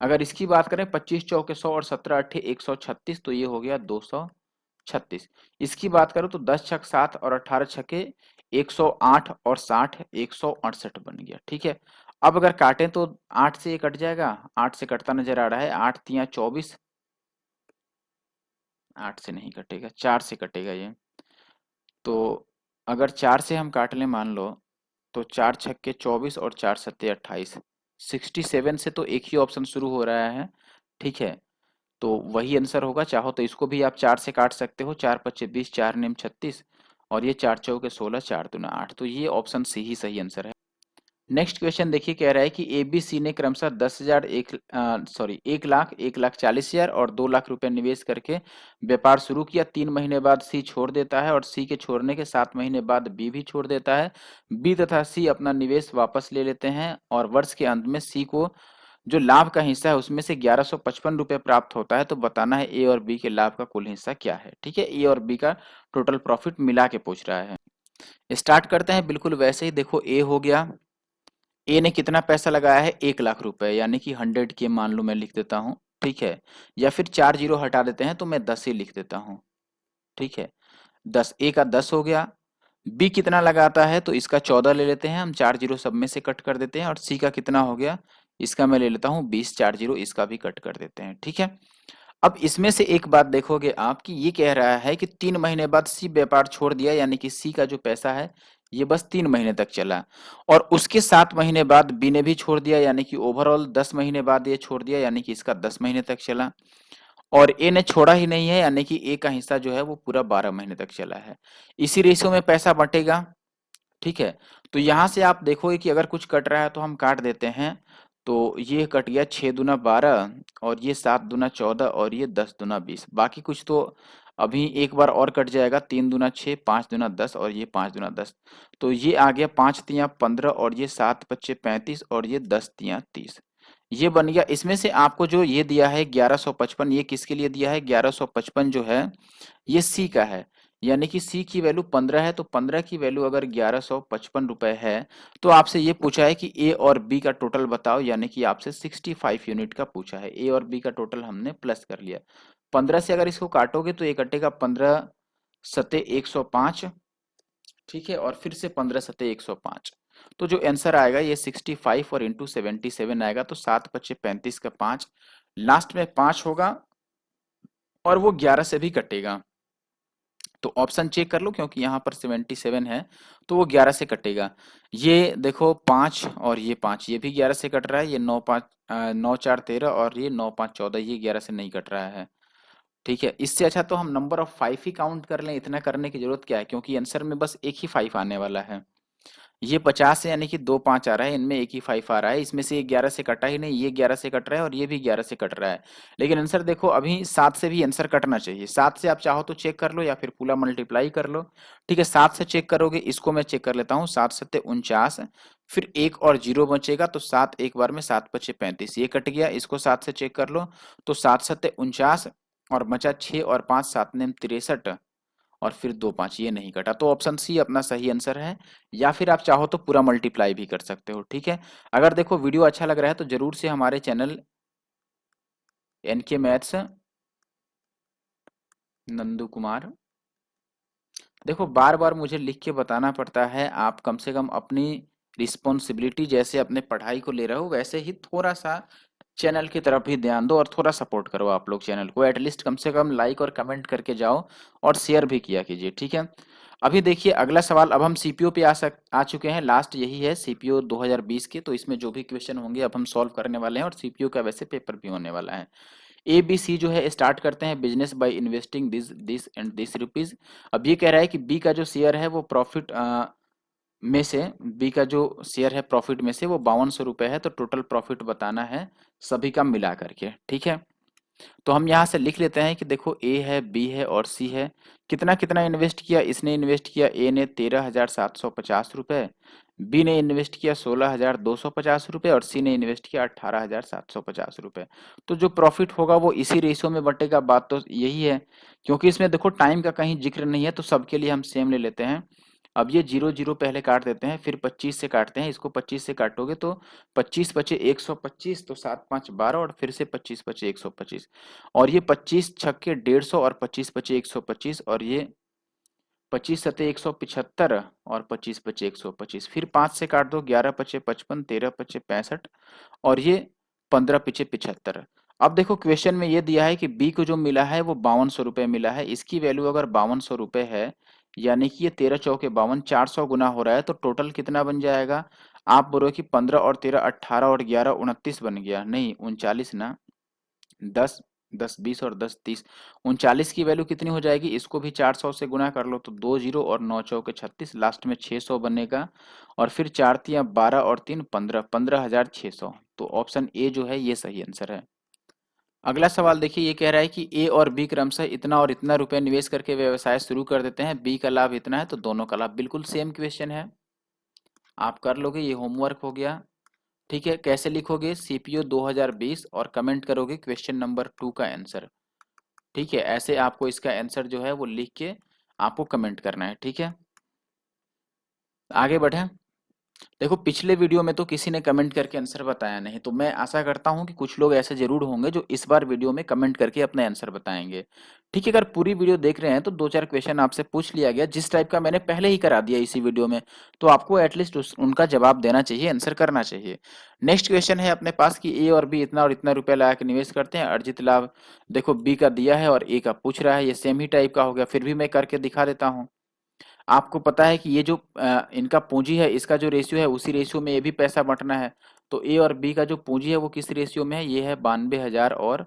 Speaker 1: अगर इसकी बात करें 25 चौके 100 और 17 अट्ठे 136 तो ये हो गया 236। इसकी बात करो तो 10 छक 7 और 18 छके 108 और 60 168 बन गया, ठीक है। अब अगर काटें तो 8 से ये कट जाएगा, 8 से कटता नजर आ रहा है, 8 तिया 24, 8 से नहीं कटेगा, 4 से कटेगा ये। तो अगर 4 से हम काट लें मान लो तो 4 छक्के 24 और 4 सत्ते 28, 67 से तो एक ही ऑप्शन शुरू हो रहा है, ठीक है। तो वही आंसर होगा। चाहो तो इसको भी आप 4 से काट सकते हो, 4 पच्चे 20, 4 नेम 36 और ये 4 चौके 16, 4 दूना 8। तो ये ऑप्शन सी ही सही आंसर है। नेक्स्ट क्वेश्चन देखिए, कह रहा है कि ए बी सी ने क्रमशः 10,000 1 लाख 1,40,000 और 2 लाख रुपए निवेश करके व्यापार शुरू किया। 3 महीने बाद सी छोड़ देता है और सी के छोड़ने के 7 महीने बाद बी भी छोड़ देता है। बी तथा सी अपना निवेश वापस ले लेते हैं और वर्ष के अंत में सी को जो लाभ का हिस्सा है उसमें से 1155 रुपए प्राप्त होता है। तो बताना है ए और बी के लाभ का कुल हिस्सा क्या है, ठीक है। ए और बी का टोटल प्रॉफिट मिला के पूछ रहा है। स्टार्ट करते हैं बिल्कुल वैसे ही। देखो ए हो गया, ए ने कितना पैसा लगाया है? 1 लाख रुपए, यानी कि 100 के मान लो मैं लिख देता हूँ, ठीक है। या फिर 4 जीरो हटा देते हैं तो मैं 10 ही लिख देता हूँ, ठीक है। 10, ए का 10 हो गया। बी कितना लगाता है? तो इसका 14 ले लेते हैं हम, 4 जीरो सब में से कट कर देते हैं। और सी का कितना हो गया? इसका मैं ले लेता हूँ 20, 4 जीरो इसका भी कट कर देते हैं, ठीक है। अब इसमें से एक बात देखोगे आप कि ये कह रहा है कि 3 महीने बाद सी व्यापार छोड़ दिया, यानी कि सी का जो पैसा है ये बस 3 महीने तक चला और उसके 7 महीने बाद बी ने भी छोड़ दिया, यानी कि ओवरऑल 10 महीने बाद ये छोड़ दिया, यानी कि इसका 10 महीने तक चला। और ए ने छोड़ा ही नहीं है, यानी कि ए का हिस्सा जो है वो पूरा 12 महीने तक चला है। इसी रेशियो में पैसा बंटेगा, ठीक है। तो यहाँ से आप देखोगे कि अगर कुछ कट रहा है तो हम काट देते हैं। तो ये कट गया 6 दूना 12 और ये 7 दूना 14 और ये 10 दूना 20। बाकी कुछ तो अभी एक बार और कट जाएगा। 3 दूना 6, 5 दूना 10 और ये 5 दूना 10। तो ये आ गया 5 तिया 15 और ये 7 पच्चे 35 और ये 10 तिया 30। ये बन गया। इसमें से आपको जो ये दिया है 1155, ये किसके लिए दिया है? 1155 जो है ये सी का है, यानी कि सी की वैल्यू 15 है। तो 15 की वैल्यू अगर 1155 रुपए है तो आपसे ये पूछा है कि ए और बी का टोटल बताओ, यानी कि आपसे 65 यूनिट का पूछा है। ए और बी का टोटल हमने प्लस कर लिया। 15 से अगर इसको काटोगे तो ये कटेगा 15 सते 105, ठीक है, और फिर से 15 सते 105। तो जो आंसर आएगा ये 65 और इंटू 77 आएगा। तो 7 पच्चे 35 का 5, लास्ट में 5 होगा और वो 11 से भी कटेगा। तो ऑप्शन चेक कर लो, क्योंकि यहाँ पर 77 है तो वो 11 से कटेगा। ये देखो 5 और ये 5, ये भी 11 से कट रहा है। ये 9 5 9 4 13 और ये 9 5 14, ये 11 से नहीं कट रहा है, ठीक है। इससे अच्छा तो हम नंबर ऑफ 5 ही काउंट कर लें। इतना करने की जरूरत क्या है, क्योंकि आंसर में बस एक ही 5 आने वाला है। ये 50 है, यानी कि 2 5 आ रहा है, इनमें एक ही 5 आ रहा है। इसमें से ये 11 से कटा ही नहीं, ये 11 से कट रहा है और ये भी 11 से कट रहा है। लेकिन आंसर देखो अभी 7 से भी आंसर कटना चाहिए। 7 से आप चाहो तो चेक कर लो या फिर पूरा मल्टीप्लाई कर लो, ठीक है। 7 से चेक करोगे, इसको मैं चेक कर लेता हूँ। 7 सत्ते 49, फिर एक और जीरो बचेगा तो 7 एक बार में 7 पच्चे 35, ये कट गया। इसको 7 से चेक कर लो तो 7 सत्ते 49 और बचा 6 और 5, 7 नेम 63 और फिर 2 5, ये नहीं कटा। तो ऑप्शन सी अपना सही आंसर है। या फिर आप चाहो तो पूरा मल्टीप्लाई भी कर सकते हो, ठीक है। अगर देखो वीडियो अच्छा लग रहा है तो जरूर से हमारे channel NK maths Nandu Kumar, देखो बार बार मुझे लिख के बताना पड़ता है। आप कम से कम अपनी रिस्पॉन्सिबिलिटी जैसे अपने पढ़ाई को ले रहे हो वैसे ही थोड़ा सा चैनल की तरफ भी ध्यान दो और थोड़ा सपोर्ट करो। आप लोग चैनल को एटलीस्ट कम से कम लाइक और कमेंट करके जाओ और शेयर भी किया कीजिए, ठीक है। अभी देखिए अगला सवाल, अब हम सीपीओ पे आ चुके हैं, लास्ट यही है सीपीओ 2020 के, तो इसमें जो भी क्वेश्चन होंगे अब हम सॉल्व करने वाले हैं, और सीपीओ का वैसे पेपर भी होने वाला है। ए बी सी जो है स्टार्ट करते हैं, business by investing this this and this rupees. अब ये कह रहा है कि बी का जो शेयर है वो प्रॉफिट में से, बी का जो शेयर है प्रॉफिट में से वो 5200 रुपये है, तो टोटल प्रॉफिट बताना है सभी का मिला करके। ठीक है, तो हम यहाँ से लिख लेते हैं कि देखो ए है, बी है और सी है। कितना कितना इन्वेस्ट किया, इसने इन्वेस्ट किया, ए ने 13,750 रुपये, बी ने इन्वेस्ट किया 16,250 रुपये और सी ने इन्वेस्ट किया 18,750 रुपये। तो जो प्रॉफिट होगा वो इसी रेशियो में बटेगा, बात तो यही है। क्योंकि इसमें देखो टाइम का कहीं जिक्र नहीं है, तो सबके लिए हम सेम ले लेते हैं। अब ये 0 0 पहले काट देते हैं, फिर 25 से काटते हैं, इसको 25 से काटोगे तो 25 बचे 125, तो 7 5 12 और फिर से 25 बचे 125, और ये 25 छक्के 150 और 25 बचे 125, और ये 25 सते 175 और 25 बचे 125, फिर 5 से काट दो, 11 बचे 55, 13 बचे 65 और ये 15 पिछे 75। अब देखो क्वेश्चन में ये दिया है कि बी को जो मिला है वो 5200 रुपये मिला है, इसकी वैल्यू अगर 5200 रुपये है, यानी कि ये 13 चौके 52, 400 गुना हो रहा है, तो टोटल कितना बन जाएगा। आप बोलो कि 15 और 13 18 और 11 29 बन गया, नहीं 39 ना, 10 10 20 और 10 30, 39 की वैल्यू कितनी हो जाएगी, इसको भी 400 से गुना कर लो तो 2 जीरो और 9 चौके 36, लास्ट में 600 बनेगा, और फिर 4 तियां 12 और 3 15, 15,600। तो ऑप्शन ए जो है ये सही आंसर है। अगला सवाल देखिए, ये कह रहा है कि ए और बी क्रमशः इतना और इतना रुपए निवेश करके व्यवसाय शुरू कर देते हैं, बी का लाभ इतना है, तो दोनों का लाभ, बिल्कुल सेम क्वेश्चन है, आप कर लोगे, ये होमवर्क हो गया। ठीक है, कैसे लिखोगे, सीपीओ 2020 और कमेंट करोगे क्वेश्चन नंबर 2 का आंसर। ठीक है, ऐसे आपको इसका आंसर जो है वो लिख के आपको कमेंट करना है। ठीक है, आगे बढ़े। देखो पिछले वीडियो में तो किसी ने कमेंट करके आंसर बताया नहीं, तो मैं आशा करता हूं कि कुछ लोग ऐसे जरूर होंगे जो इस बार वीडियो में कमेंट करके अपने आंसर बताएंगे। ठीक है, अगर पूरी वीडियो देख रहे हैं तो 2 4 क्वेश्चन आपसे पूछ लिया गया जिस टाइप का मैंने पहले ही करा दिया इसी वीडियो में, तो आपको एटलीस्ट उनका जवाब देना चाहिए, आंसर करना चाहिए। नेक्स्ट क्वेश्चन है अपने पास कि ए और बी इतना और इतना रुपया लगा के निवेश करते हैं, अर्जित लाभ देखो बी का दिया है और ए का पूछ रहा है, ये सेम ही टाइप का हो गया, फिर भी मैं करके दिखा देता हूँ। आपको पता है कि ये जो इनका पूंजी है, इसका जो रेशियो है उसी रेशियो में ये भी पैसा बंटना है, तो ए और बी का जो पूंजी है वो किस रेशियो में है, ये है 92,000 और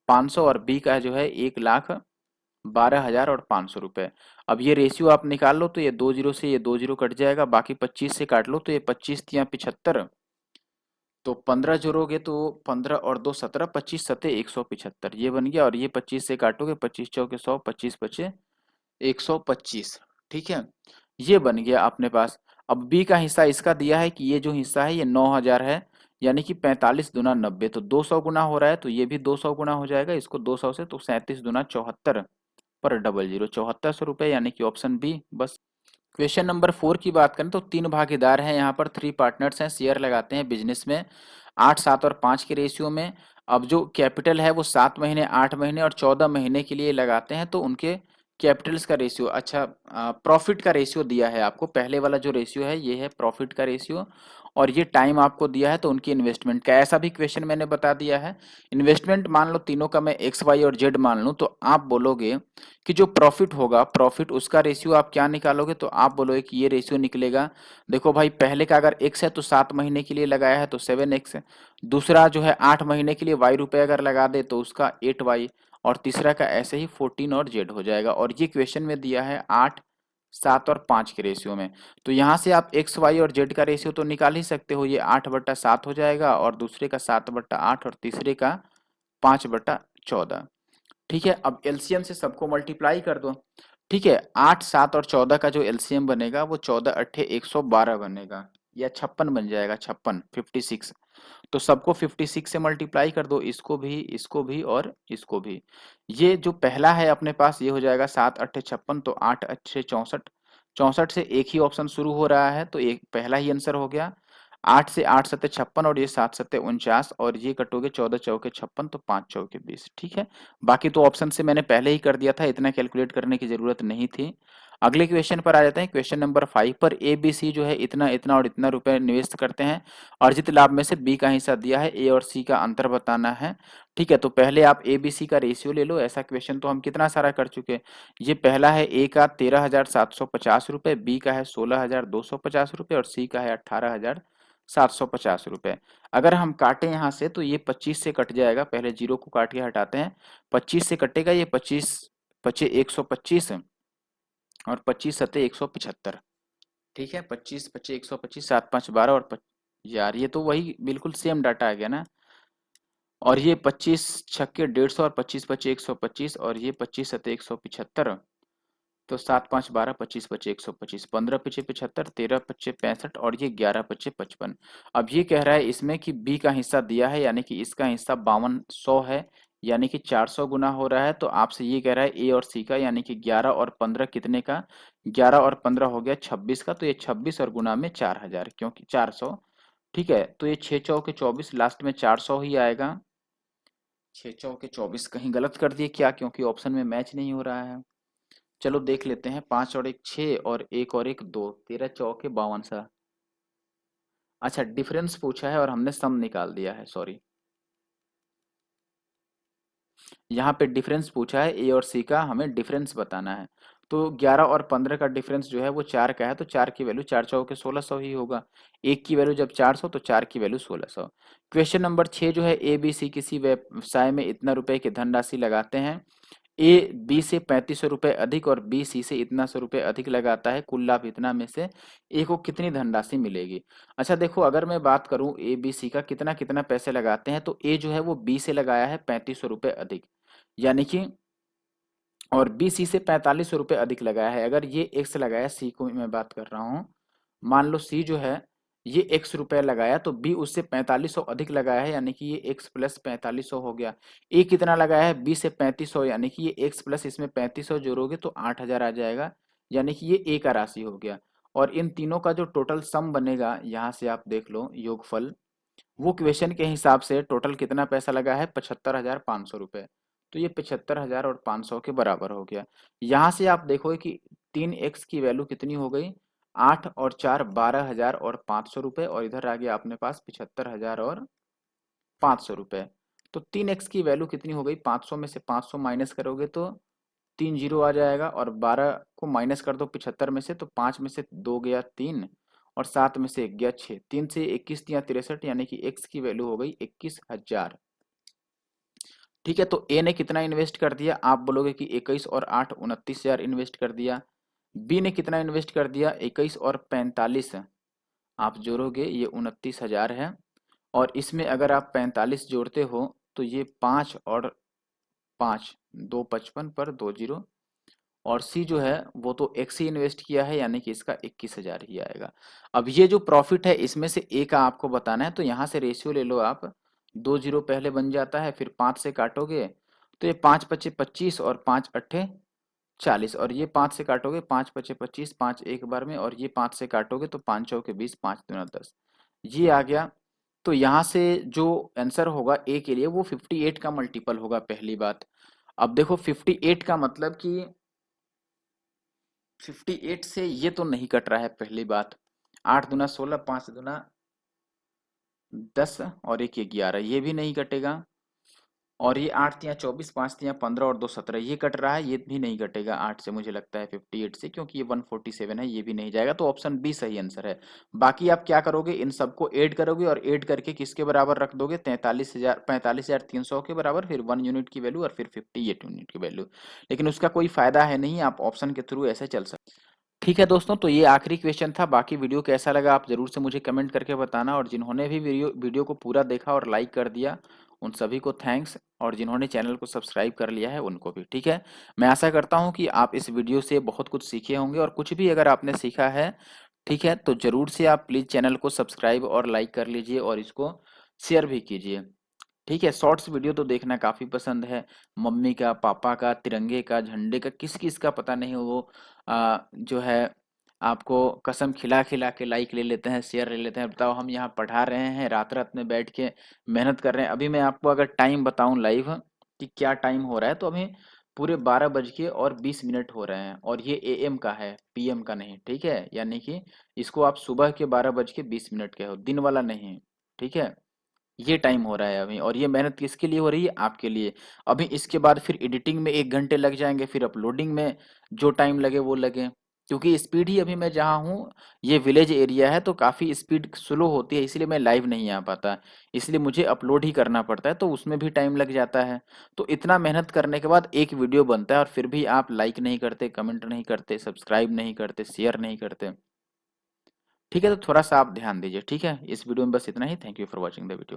Speaker 1: 500, और बी का जो है 1,12,000 और 500 रुपए। अब ये रेशियो आप निकाल लो तो ये 2 जीरो से ये 2 जीरो कट जाएगा, बाकी 25 से काट लो तो ये 25 तियां 75, तो 15 जोड़ोगे तो 15 और 2 17, 25 सते 175 ये बन गया, और ये 25 से काटोगे 25 चौके 100, 25 बचे 125। ठीक है, ये बन गया अपने पास। अब बी का हिस्सा इसका दिया है कि ये जो हिस्सा है ये 9,000 है, यानी कि 45 दुना 90, तो 200 गुना हो रहा है, तो ये भी 200 गुना हो जाएगा, इसको 200 से तो 37 दुना 74 पर डबल जीरो 7400 रुपये, यानी कि ऑप्शन बी बस। क्वेश्चन नंबर 4 की बात करें तो 3 भागीदार हैं यहाँ पर, 3 पार्टनर्स हैं, शेयर लगाते हैं बिजनेस में 8 7 और 5 के रेशियो में। अब जो कैपिटल है वो 7 महीने 8 महीने और 14 महीने के लिए लगाते हैं, तो उनके कैपिटल्स का रेशियो, अच्छा प्रॉफिट का रेशियो दिया है आपको, पहले वाला जो रेशियो है ये है प्रॉफिट का रेशियो, और ये टाइम आपको दिया है तो उनकी इन्वेस्टमेंट का, ऐसा भी क्वेश्चन मैंने बता दिया है। इन्वेस्टमेंट मान लो तीनों का मैं एक्स वाई और जेड मान लूँ, तो आप बोलोगे कि जो प्रॉफिट होगा, प्रॉफिट उसका रेशियो आप क्या निकालोगे, तो आप बोलोगे कि ये रेशियो निकलेगा। देखो भाई पहले का अगर एक्स है तो 7 महीने के लिए लगाया है तो 7x है, दूसरा जो है 8 महीने के लिए वाई रुपये अगर लगा दे तो उसका 8y, और तीसरा का ऐसे ही 14 और जेड हो जाएगा, और ये क्वेश्चन में दिया है 8 7 और 5 के रेशियो में, तो यहाँ से आप एक्स वाई और जेड का रेशियो तो निकाल ही सकते हो, ये 8/7 हो जाएगा, और दूसरे का 7/8 और तीसरे का 5/14। ठीक है, अब एलसीएम से सबको मल्टीप्लाई कर दो। ठीक है, 8 7 और 14 का जो एलसीएम बनेगा वो 14 अट्ठे 112 बनेगा, या 56 बन जाएगा, 56 56, तो सबको 56 से मल्टीप्लाई कर दो, इसको भी और इसको भी। ये जो पहला है अपने पास ये हो जाएगा 7 अट्ठे 56, तो 8 अच्छे 64, 64 से एक ही ऑप्शन शुरू हो रहा है, तो एक पहला ही आंसर हो गया। 8 से 8 सत्ते 56 और ये 7 सत्ते 49, और ये कटोगे 14 चौके 56, तो 5 चौके 20। ठीक है, बाकी तो ऑप्शन से मैंने पहले ही कर दिया था, इतना कैलकुलेट करने की जरूरत नहीं थी। अगले क्वेश्चन पर आ जाते हैं। क्वेश्चन नंबर 5 पर ए बी सी जो है इतना इतना और इतना रुपए निवेश करते हैं। अर्जित लाभ में से बी का हिस्सा दिया है, ए और सी का अंतर बताना है। ठीक है, तो पहले आप ए बी सी का रेशियो ले लो। ऐसा क्वेश्चन तो हम कितना सारा कर चुके हैं। ये पहला है ए का 13,750 रुपए, बी का है 16,250 रुपए और सी का है 18,750 रुपए। अगर हम काटें यहाँ से तो ये 25 से कट जाएगा। पहले जीरो को काट के हटाते हैं। 25 से कटेगा, ये 25 पचे 125 और 25 सत्ते 175। ठीक है, 25 पचे 125, 7 5 12 और यार ये तो वही बिल्कुल सेम डाटा आ गया ना। और ये 25 छक्के 150 और 25 पचे 125 और ये 25 सत्ते 175। तो 7 5 12, 25 पचे 125, 15 पचे 75, 13 पचे 65 और ये 11 पचे 55। अब ये कह रहा है इसमें कि बी का हिस्सा दिया है, यानी कि इसका हिस्सा 5200 है, यानी कि 400 गुना हो रहा है। तो आपसे ये कह रहा है ए और सी का, यानी कि 11 और 15 कितने का, 11 और 15 हो गया 26 का। तो ये 26 और गुना में 4000, क्योंकि 400। ठीक है, तो ये 6 चौके 24, लास्ट में 400 ही आएगा। 6 चौके 24 कहीं गलत कर दिए क्या, क्योंकि ऑप्शन में मैच नहीं हो रहा है। चलो देख लेते हैं। 5 और 1 6 और 1 और 1 2, 13 चौके 52 सा। अच्छा, डिफरेंस पूछा है और हमने सम निकाल दिया है, सॉरी। यहाँ पे डिफरेंस पूछा है ए और सी का, हमें डिफरेंस बताना है। तो 11 और 15 का डिफरेंस जो है वो 4 का है, तो 4 की वैल्यू 4 चौके 1600 ही होगा। एक की वैल्यू जब 400 तो 4 की वैल्यू 1600। क्वेश्चन नंबर 6 जो है, ए बी सी किसी व्यवसाय में इतना रुपए की धनराशि लगाते हैं। ए बी से 3500 रुपए अधिक और बी सी से इतना सौ रुपए अधिक लगाता है, कुल लाभ इतना में से ए को कितनी धनराशि मिलेगी। अच्छा देखो, अगर मैं बात करूं ए बी सी का कितना कितना पैसे लगाते हैं, तो ए जो है वो बी से लगाया है 3500 रुपए अधिक, यानी कि, और बी सी से 4500 रुपए अधिक लगाया है। अगर ये एक्स लगाया, सी को मैं बात कर रहा हूँ, मान लो सी जो है ये एक्स रुपए लगाया, तो बी उससे 4500 अधिक लगाया है, यानी कि ये एक्स प्लस 4500 हो गया। ए कितना लगाया है, बी से 3500, यानी कि ये एक्स प्लस इसमें 3500 जोड़ोगे तो 8000 आ जाएगा, यानी कि ये ए का राशि हो गया। और इन तीनों का जो टोटल सम बनेगा, यहाँ से आप देख लो योगफल, वो क्वेश्चन के हिसाब से टोटल कितना पैसा लगा है, 75,500 रुपए। तो ये 75,000 और 500 के बराबर हो गया। यहाँ से आप देखोगे कि 3x की वैल्यू कितनी हो गई, 8 और 4 12,000 और 500 रुपए, और इधर आ गया अपने पास 75,000 और 500 रुपए। तो 3x की वैल्यू कितनी हो गई, 500 में से 500 माइनस करोगे तो 3 जीरो आ जाएगा, और 12 को माइनस कर दो 75 में से, तो 5 में से 2 गया 3 और 7 में से 1 गया 6, 3 से 21 या 63, यानी कि x की वैल्यू हो गई 21,000। ठीक है, तो ए ने कितना इन्वेस्ट कर दिया, आप बोलोगे कि 21 और 8 29,000 इन्वेस्ट कर दिया। बी ने कितना इन्वेस्ट कर दिया, 21 और 45, आप जोड़ोगे ये 29,000 है। और इसमें अगर आप 45 जोड़ते हो तो ये 5 और 5 2 55 पर 2 जीरो। और सी जो है वो तो एक्स ही इन्वेस्ट किया है, यानी कि इसका 21,000 ही आएगा। अब ये जो प्रॉफिट है इसमें से ए का आपको बताना है, तो यहाँ से रेशियो ले लो आप। 2 जीरो पहले बन जाता है, फिर 5 से काटोगे तो ये 5 पचे 25 और 5 अट्ठे 40, और ये 5 से काटोगे 5 पचे 25, 5 एक बार में, और ये 5 से काटोगे तो 5 चौके 20, 5 दूना 10, ये आ गया। तो यहाँ से जो आंसर होगा ए के लिए वो 58 का मल्टीपल होगा, पहली बात। अब देखो 58 का मतलब कि 58 से ये तो नहीं कट रहा है, पहली बात। 8 दूना 16, 5 दूना 10 और एक ये 11, ये भी नहीं कटेगा। और ये 8 तिया 24, 5 तिया 15 और 2 17, ये कट रहा है, ये भी नहीं कटेगा 8 से, मुझे लगता है 58 से, क्योंकि ये 147 है, ये भी नहीं जाएगा। तो ऑप्शन बी सही आंसर है। बाकी आप क्या करोगे, इन सबको ऐड करोगे और ऐड करके किसके बराबर रख दोगे, 45,300 के बराबर, फिर 1 यूनिट की वैल्यू और फिर 58 यूनिट की वैल्यू। लेकिन उसका कोई फायदा है नहीं, आप ऑप्शन के थ्रू ऐसे चल सकते। ठीक है दोस्तों, तो ये आखिरी क्वेश्चन था। बाकी वीडियो कैसा लगा आप जरूर से मुझे कमेंट करके बताना, और जिन्होंने भी वीडियो को पूरा देखा और लाइक कर दिया उन सभी को थैंक्स, और जिन्होंने चैनल को सब्सक्राइब कर लिया है उनको भी। ठीक है, मैं आशा करता हूँ कि आप इस वीडियो से बहुत कुछ सीखे होंगे, और कुछ भी अगर आपने सीखा है, ठीक है, तो जरूर से आप प्लीज़ चैनल को सब्सक्राइब और लाइक कर लीजिए, और इसको शेयर भी कीजिए। ठीक है, शॉर्ट्स वीडियो तो देखना काफ़ी पसंद है। मम्मी का, पापा का, तिरंगे का, झंडे का, किस किस का पता नहीं, वो जो है आपको कसम खिला खिला के लाइक ले लेते हैं, शेयर ले लेते हैं। बताओ, हम यहाँ पढ़ा रहे हैं, रात रात में बैठ के मेहनत कर रहे हैं। अभी मैं आपको अगर टाइम बताऊं लाइव कि क्या टाइम हो रहा है, तो अभी पूरे 12 बज के और 20 मिनट हो रहे हैं और ये एएम का है, पीएम का नहीं, ठीक है। यानी कि इसको आप सुबह के 12 बज के 20 मिनट के हो, दिन वाला नहीं, ठीक है। ये टाइम हो रहा है अभी, और ये मेहनत किसके लिए हो रही है? आपके लिए। अभी इसके बाद फिर एडिटिंग में 1 घंटे लग जाएंगे, फिर अपलोडिंग में जो टाइम लगे वो लगे, क्योंकि स्पीड ही अभी मैं जहाँ हूँ, ये विलेज एरिया है तो काफ़ी स्पीड स्लो होती है, इसलिए मैं लाइव नहीं आ पाता, इसलिए मुझे अपलोड ही करना पड़ता है, तो उसमें भी टाइम लग जाता है। तो इतना मेहनत करने के बाद एक वीडियो बनता है और फिर भी आप लाइक नहीं करते, कमेंट नहीं करते, सब्सक्राइब नहीं करते, शेयर नहीं करते। ठीक है, तो थोड़ा सा आप ध्यान दीजिए, ठीक है। इस वीडियो में बस इतना ही। Thank you for watching the video.